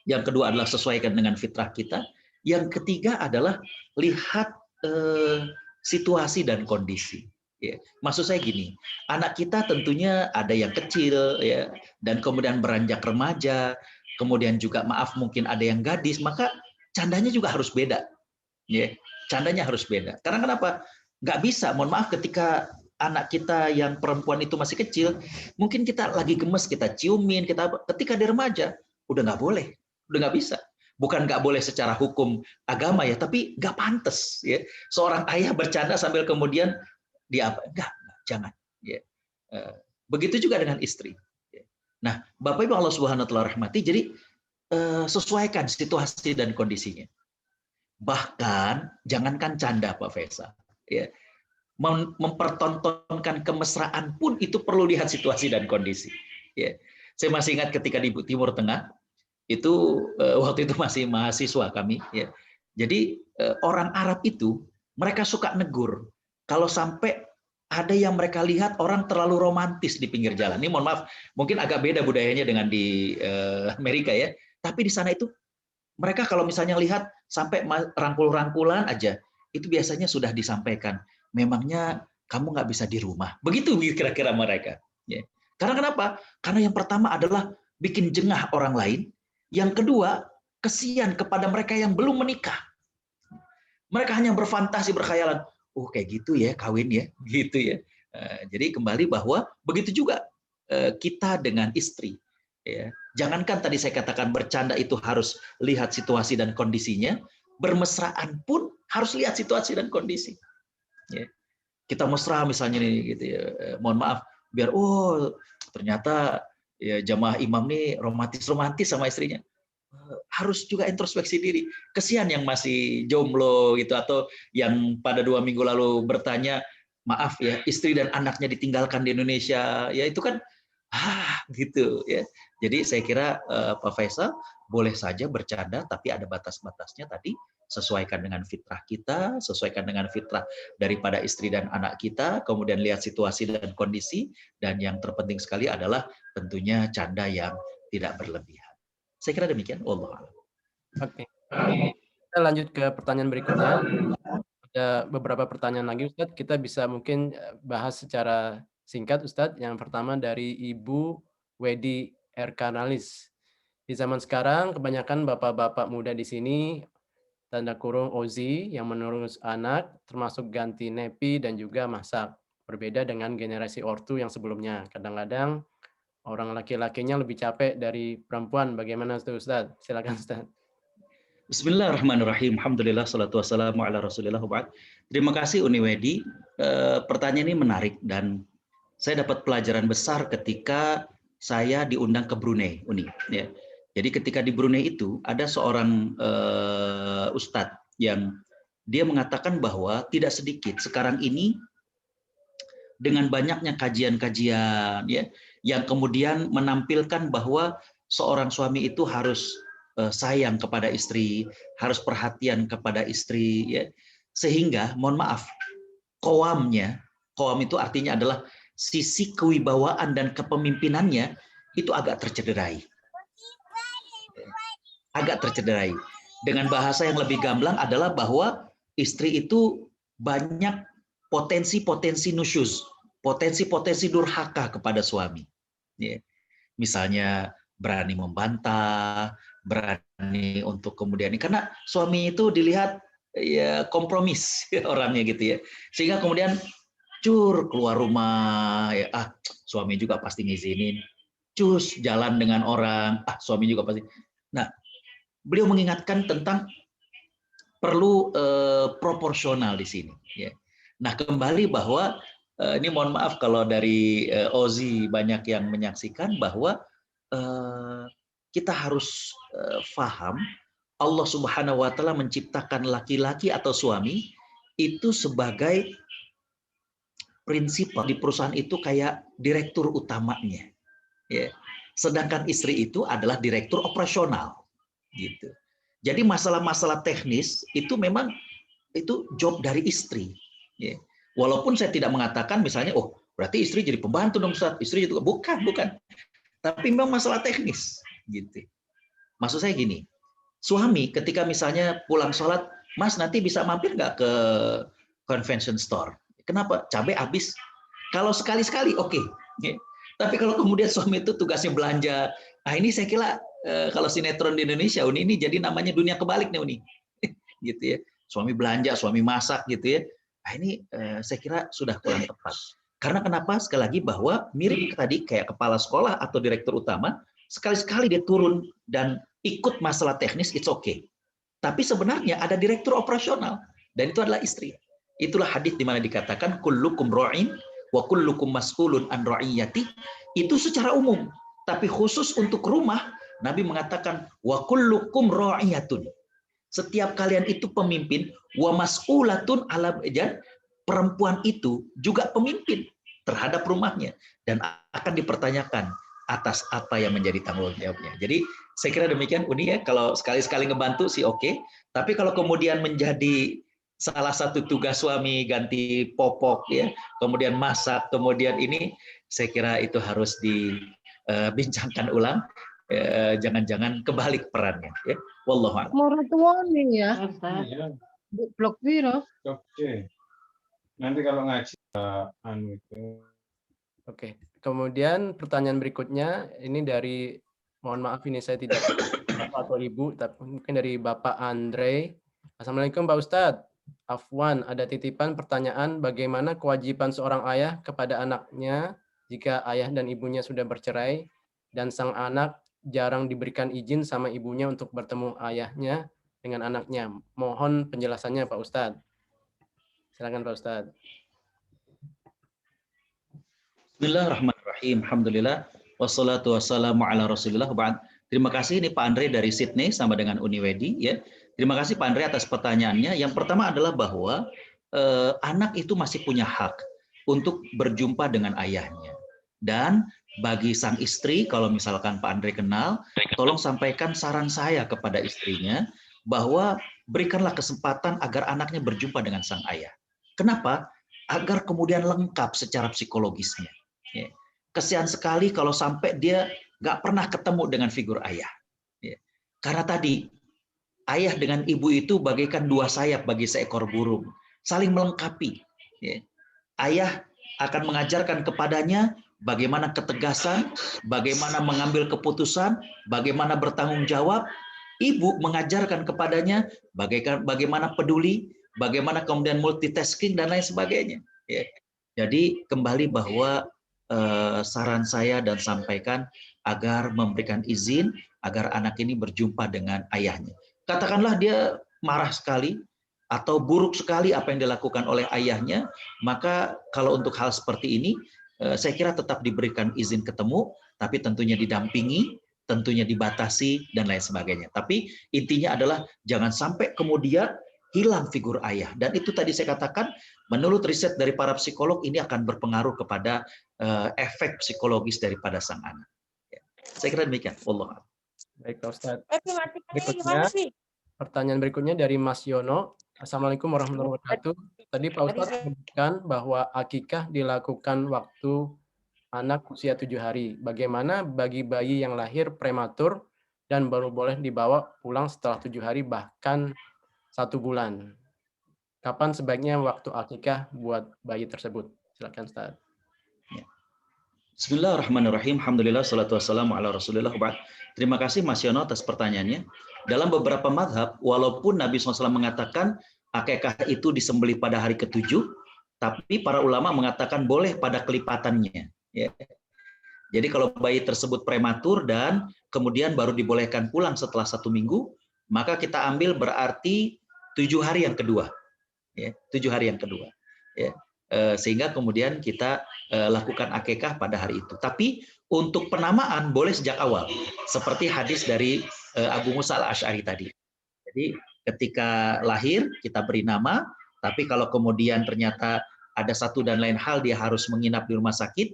Yang kedua adalah sesuaikan dengan fitrah kita. Yang ketiga adalah lihat situasi dan kondisi. Ya. Maksud saya gini, anak kita tentunya ada yang kecil, ya, dan kemudian beranjak remaja, kemudian juga maaf mungkin ada yang gadis, maka candanya juga harus beda. Ya. Candanya harus beda. Karena kenapa? Nggak bisa, mohon maaf ketika anak kita yang perempuan itu masih kecil, mungkin kita lagi gemes, kita ciumin, ketika dia remaja, udah nggak boleh, udah nggak bisa. Bukan nggak boleh secara hukum agama ya, tapi nggak pantas ya. Seorang ayah bercanda sambil kemudian dia apa? Enggak, jangan. Ya. Begitu juga dengan istri. Ya. Nah, Bapak Ibu Allah Subhanahu wa taala rahmati, jadi sesuaikan situasi dan kondisinya. Bahkan jangankan canda Pak Faisal, ya. Mempertontonkan kemesraan pun itu perlu lihat situasi dan kondisi. Ya. Saya masih ingat ketika di Timur Tengah, itu waktu itu masih mahasiswa kami ya. Jadi orang Arab itu mereka suka negur kalau sampai ada yang mereka lihat orang terlalu romantis di pinggir jalan. Ini mohon maaf, mungkin agak beda budayanya dengan di Amerika ya. Tapi di sana itu mereka kalau misalnya lihat sampai rangkul-rangkulan aja, itu biasanya sudah disampaikan. Memangnya kamu nggak bisa di rumah. Begitu kira-kira mereka. Ya. Karena kenapa? Karena yang pertama adalah bikin jengah orang lain. Yang kedua, kesian kepada mereka yang belum menikah. Mereka hanya berfantasi, berkhayalan. Oh kayak gitu ya, kawin ya, gitu ya. Jadi kembali bahwa begitu juga kita dengan istri. Ya. Jangankan tadi saya katakan bercanda itu harus lihat situasi dan kondisinya, bermesraan pun harus lihat situasi dan kondisi. Ya. Kita mesra misalnya nih, gitu ya. Mohon maaf, biar ternyata ya jamaah imam nih romantis sama istrinya. Harus juga introspeksi diri. Kesian yang masih jomblo gitu, atau yang pada 2 minggu lalu bertanya, maaf ya istri dan anaknya ditinggalkan di Indonesia, ya itu kan Gitu ya. Jadi saya kira Pak Faisal boleh saja bercanda, tapi ada batas-batasnya tadi. Sesuaikan dengan fitrah kita, sesuaikan dengan fitrah daripada istri dan anak kita, kemudian lihat situasi dan kondisi, dan yang terpenting sekali adalah tentunya canda yang tidak berlebihan. Saya kira demikian. Wallahu a'lam. Oke. Kita lanjut ke pertanyaan berikutnya. Ada beberapa pertanyaan lagi, Ustadz. Kita bisa mungkin bahas secara singkat, Ustadz. Yang pertama dari Ibu Wedi Erkanalis. Di zaman sekarang, kebanyakan bapak-bapak muda di sini, tanda kurung Ozi, yang menurut anak, termasuk ganti nepi dan juga masak. Berbeda dengan generasi ortu yang sebelumnya. Kadang-kadang orang laki-lakinya lebih capek dari perempuan. Bagaimana Ustaz? Silakan Ustaz. Bismillahirrahmanirrahim. Alhamdulillah, salatu wassalamu ala rasulillah. Terima kasih Uni Wedi. Pertanyaan ini menarik dan saya dapat pelajaran besar ketika saya diundang ke Brunei, Uni. Ya. Jadi ketika di Brunei itu ada seorang ustadz yang dia mengatakan bahwa tidak sedikit sekarang ini dengan banyaknya kajian-kajian ya yang kemudian menampilkan bahwa seorang suami itu harus sayang kepada istri, harus perhatian kepada istri ya. Sehingga mohon maaf, qawam itu artinya adalah sisi kewibawaan dan kepemimpinannya itu agak tercederai. Dengan bahasa yang lebih gamblang adalah bahwa istri itu banyak potensi-potensi nusyuz, potensi-potensi durhaka kepada suami. Ya. Misalnya berani membantah, berani untuk kemudian karena suami itu dilihat ya kompromis orangnya gitu ya. Sehingga kemudian keluar rumah ya suami juga pasti ngizinin. Jalan dengan orang, suami juga pasti. Nah, beliau mengingatkan tentang perlu proporsional di sini. Ya. Nah, kembali bahwa ini mohon maaf kalau dari Ozi banyak yang menyaksikan bahwa kita harus paham Allah Subhanahu Wa Taala menciptakan laki-laki atau suami itu sebagai prinsip di perusahaan itu kayak direktur utamanya. Ya. Sedangkan istri itu adalah direktur operasional. Gitu. Jadi masalah-masalah teknis itu memang itu job dari istri. Ya. Walaupun saya tidak mengatakan misalnya, berarti istri jadi pembantu dong Ustaz, istri itu bukan. Tapi memang masalah teknis. Gitu. Maksud saya gini, suami ketika misalnya pulang sholat, Mas nanti bisa mampir nggak ke convention store? Kenapa? Cabai habis. Kalau sekali-sekali oke. Ya. Tapi kalau kemudian suami itu tugasnya belanja, ini saya kira kalau sinetron di Indonesia, Uni ini jadi namanya dunia kebalik nih Uni, gitu ya. Suami belanja, suami masak, gitu ya. Ini saya kira sudah kurang tepat. Karena kenapa? Sekali lagi bahwa mirip tadi kayak kepala sekolah atau direktur utama, sekali-sekali dia turun dan ikut masalah teknis, it's okay. Tapi sebenarnya ada direktur operasional dan itu adalah istri. Itulah hadis di mana dikatakan kullukum ra'in wa kullukum mas'ulun an ra'iyati, itu secara umum, tapi khusus untuk rumah Nabi mengatakan wa kullukum ra'iyatun, setiap kalian itu pemimpin, wa mas'ulatun ala bajan, perempuan itu juga pemimpin terhadap rumahnya dan akan dipertanyakan atas apa yang menjadi tanggung jawabnya. Jadi saya kira demikian Uni ya, kalau sekali-sekali ngebantu sih oke, tapi kalau kemudian menjadi salah satu tugas suami ganti popok ya, kemudian masak, kemudian ini saya kira itu harus dibincangkan ulang, jangan-jangan kebalik perannya ya. Wallahu a'lam. Moratuani ya. Blok biru. Oke. Nanti kalau ngaji itu. Oke. Kemudian pertanyaan berikutnya ini dari, mohon maaf ini saya tidak Bapak atau Ibu, tapi mungkin dari Bapak Andre. Assalamualaikum Pak Ustadz. Afwan, ada titipan pertanyaan bagaimana kewajiban seorang ayah kepada anaknya jika ayah dan ibunya sudah bercerai dan sang anak jarang diberikan izin sama ibunya untuk bertemu ayahnya dengan anaknya. Mohon penjelasannya Pak Ustadz. Silakan Pak Ustadz. Bismillahirrahmanirrahim. Alhamdulillah. Wassalatu wassalamu ala rasulillah. Terima kasih ini Pak Andre dari Sydney sama dengan Uni Wedi ya. Terima kasih Pak Andre atas pertanyaannya. Yang pertama adalah bahwa anak itu masih punya hak untuk berjumpa dengan ayahnya. Dan bagi sang istri, kalau misalkan Pak Andre kenal, tolong sampaikan saran saya kepada istrinya bahwa berikanlah kesempatan agar anaknya berjumpa dengan sang ayah. Kenapa? Agar kemudian lengkap secara psikologisnya. Ya. Kesian sekali kalau sampai dia nggak pernah ketemu dengan figur ayah. Ya. Karena tadi ayah dengan ibu itu bagaikan dua sayap bagi seekor burung, saling melengkapi. Ya. Ayah akan mengajarkan kepadanya bagaimana ketegasan, bagaimana mengambil keputusan, bagaimana bertanggung jawab. Ibu mengajarkan kepadanya bagaimana peduli, bagaimana kemudian multitasking dan lain sebagainya. Ya. Jadi kembali bahwa saran saya dan sampaikan agar memberikan izin agar anak ini berjumpa dengan ayahnya. Katakanlah dia marah sekali atau buruk sekali apa yang dilakukan oleh ayahnya, maka kalau untuk hal seperti ini, saya kira tetap diberikan izin ketemu, tapi tentunya didampingi, tentunya dibatasi, dan lain sebagainya. Tapi intinya adalah jangan sampai kemudian hilang figur ayah. Dan itu tadi saya katakan, menurut riset dari para psikolog, ini akan berpengaruh kepada efek psikologis daripada sang anak. Ya. Saya kira demikian. Allah. Baik, Pak Ustadz. Berikutnya, pertanyaan berikutnya dari Mas Yono. Assalamualaikum warahmatullahi wabarakatuh. Tadi Pak Ustadz menyebutkan bahwa akikah dilakukan waktu anak usia 7 hari. Bagaimana bagi bayi yang lahir prematur dan baru boleh dibawa pulang setelah 7 hari bahkan 1 bulan? Kapan sebaiknya waktu akikah buat bayi tersebut? Silakan Ustaz. Bismillahirrahmanirrahim. Alhamdulillah, salatu wassalamu ala rasulillah. Terima kasih Mas Yono atas pertanyaannya. Dalam beberapa mazhab, walaupun Nabi SAW mengatakan akikah itu disembelih pada hari ke-7, tapi para ulama mengatakan boleh pada kelipatannya. Ya. Jadi kalau bayi tersebut prematur dan kemudian baru dibolehkan pulang setelah 1 minggu, maka kita ambil berarti 7 hari yang kedua. Ya, 7 hari yang kedua. Ya. Sehingga kemudian kita lakukan akikah pada hari itu. Tapi untuk penamaan boleh sejak awal, seperti hadis dari Abu Musa al-Asy'ari tadi. Jadi ketika lahir kita beri nama, tapi kalau kemudian ternyata ada satu dan lain hal dia harus menginap di rumah sakit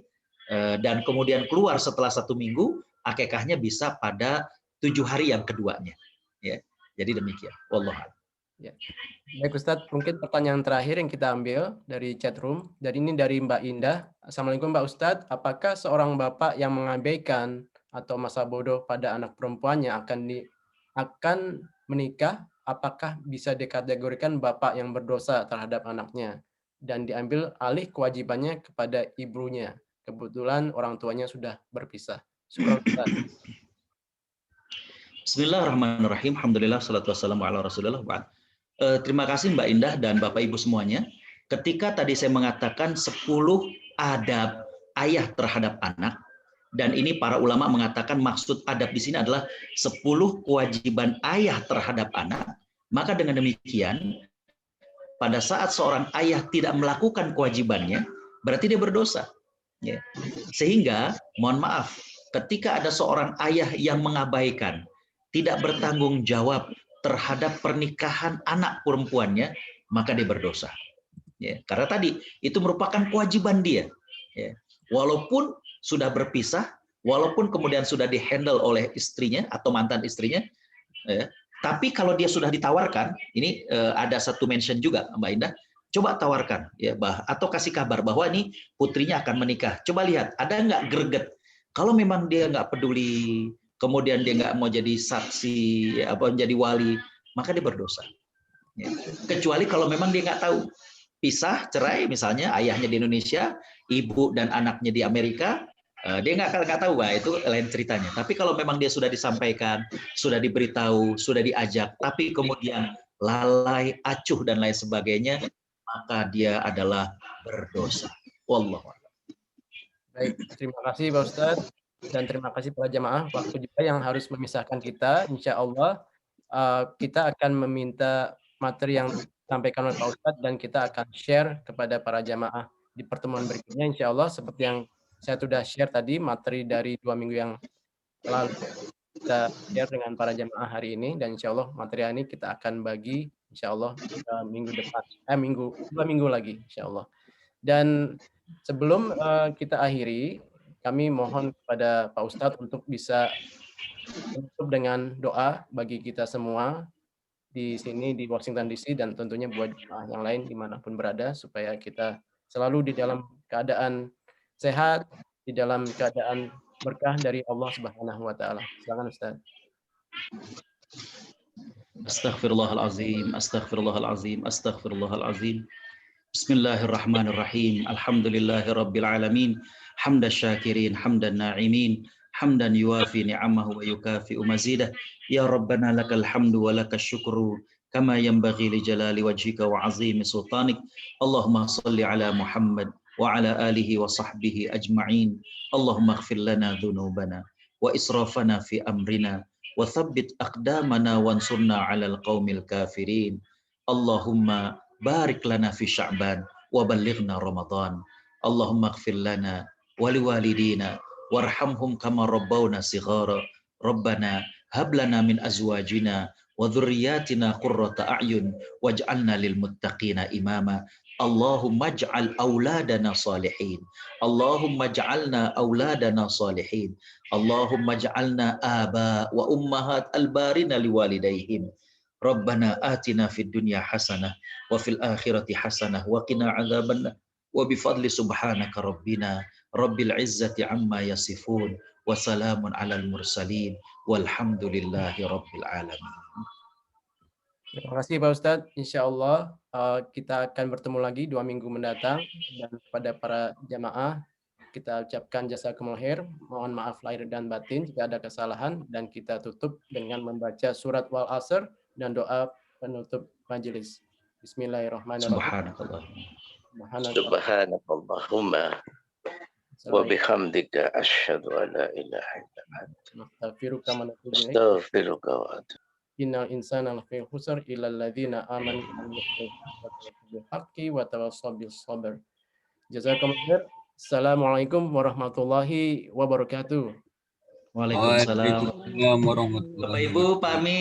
dan kemudian keluar setelah 1 minggu, akikahnya bisa pada 7 hari yang keduanya. Ya, jadi demikian. Wallahu a'lam. Ya. Baik Ustadz, mungkin pertanyaan terakhir yang kita ambil dari chat room. Dan ini dari Mbak Indah. Assalamualaikum Mbak Ustadz, apakah seorang bapak yang mengabaikan atau masa bodoh pada anak perempuannya akan menikah, apakah bisa dikategorikan bapak yang berdosa terhadap anaknya dan diambil alih kewajibannya kepada ibunya? Kebetulan orang tuanya sudah berpisah. Bismillahirrahmanirrahim. Alhamdulillah, salatu wassalamu ala rasulillah. Terima kasih Mbak Indah dan Bapak Ibu semuanya. Ketika tadi saya mengatakan 10 adab ayah terhadap anak, dan ini para ulama mengatakan maksud adab di sini adalah 10 kewajiban ayah terhadap anak, maka dengan demikian pada saat seorang ayah tidak melakukan kewajibannya, berarti dia berdosa. Ya. Sehingga, mohon maaf, ketika ada seorang ayah yang mengabaikan, tidak bertanggung jawab terhadap pernikahan anak perempuannya, maka dia berdosa. Ya, karena tadi itu merupakan kewajiban dia. Ya. Walaupun sudah berpisah, walaupun kemudian sudah dihandle oleh istrinya atau mantan istrinya, ya, tapi kalau dia sudah ditawarkan, ini ada satu mention juga Mbak Indah, coba tawarkan ya, atau kasih kabar bahwa ini putrinya akan menikah. Coba lihat, ada nggak greget? Kalau memang dia nggak peduli, kemudian dia nggak mau jadi saksi, apa menjadi wali, maka dia berdosa. Ya. Kecuali kalau memang dia nggak tahu, pisah, cerai, misalnya ayahnya di Indonesia, ibu dan anaknya di Amerika, dia nggak tahu, itu lain ceritanya. Tapi kalau memang dia sudah disampaikan, sudah diberitahu, sudah diajak, tapi kemudian lalai, acuh dan lain sebagainya, maka dia adalah berdosa. Wallahu a'lam. Baik, terima kasih Pak Ustadz. Dan terima kasih para jamaah, waktu juga yang harus memisahkan kita. Insya Allah kita akan meminta materi yang disampaikan oleh Pak Ustadz dan kita akan share kepada para jamaah di pertemuan berikutnya. Insya Allah seperti yang saya sudah share tadi, materi dari 2 minggu yang lalu kita share dengan para jamaah hari ini, dan insya Allah materi ini kita akan bagi insya Allah minggu depan, 2 minggu lagi insya Allah. Dan sebelum kita akhiri, kami mohon kepada Pak Ustadz untuk bisa menutup dengan doa bagi kita semua di sini di Washington DC dan tentunya buat yang lain dimanapun berada supaya kita selalu di dalam keadaan sehat, di dalam keadaan berkah dari Allah Subhanahu wa taala. Silakan Ustaz. Astaghfirullahalazim, astaghfirullahalazim, astaghfirullahalazim. Bismillahirrahmanirrahim. Alhamdulillahirabbil alamin. Hamdan syakirin, hamdan na'imin, hamdan yuwafi ni'amahu wa yukafi'u mazidah. Ya Rabbana lakal hamdu wa lakas syukru kama yanbaghi li jalali wajhika wa 'azimi sultanik. Allahumma shalli ala Muhammad wa ala alihi wa sahbihi ajma'in. Allahumma ighfir lana dhunubana wa israfana fi amrina wa thabbit aqdamana wansurna 'alal qaumil kafirin. Allahumma barik lana fi Sya'ban wa ballighna Ramadan. Allahumma ighfir lana wa liwalidina warhamhum kama rabbawna shighara. Rabbana hab lana min azwajina wa dhurriyyatina qurrata a'yun waj'alna lil muttaqina imama. Allahumma ij'al auladana salihin. Allahumma ij'alna auladana salihin. Allahumma ij'alna aba wa ummahat albarina liwalidayhim. Rabbana atina fid dunya hasanah wa fil akhirati hasanah wa qina adzabannar. Wa bifadli subhanaka rabbina rabbil izzati amma yasifun wa salamun alal mursalin walhamdulillahi rabbil alamin. Terima kasih Pak Ustadz. Insya Allah kita akan bertemu lagi 2 minggu mendatang, dan kepada para jamaah kita ucapkan jazakumullah khair. Mohon maaf lahir dan batin jika ada kesalahan, dan kita tutup dengan membaca surat Wal Asr dan doa penutup majelis. Bismillahirrahmanirrahim. Subhanakallahumma wa bihamdika asyhadu an la ilaha illa anta astaghfiruka wa atubu. Innal insana lafi khusr illa alladzina amanu bil haqqi wa tawassaw bis sabr. Jazakumullah. Assalamualaikum warahmatullahi wabarakatuh. Waalaikumsalam. Waalaikumsalam warahmatullahi wabarakatuh. Bapak Ibu pamit.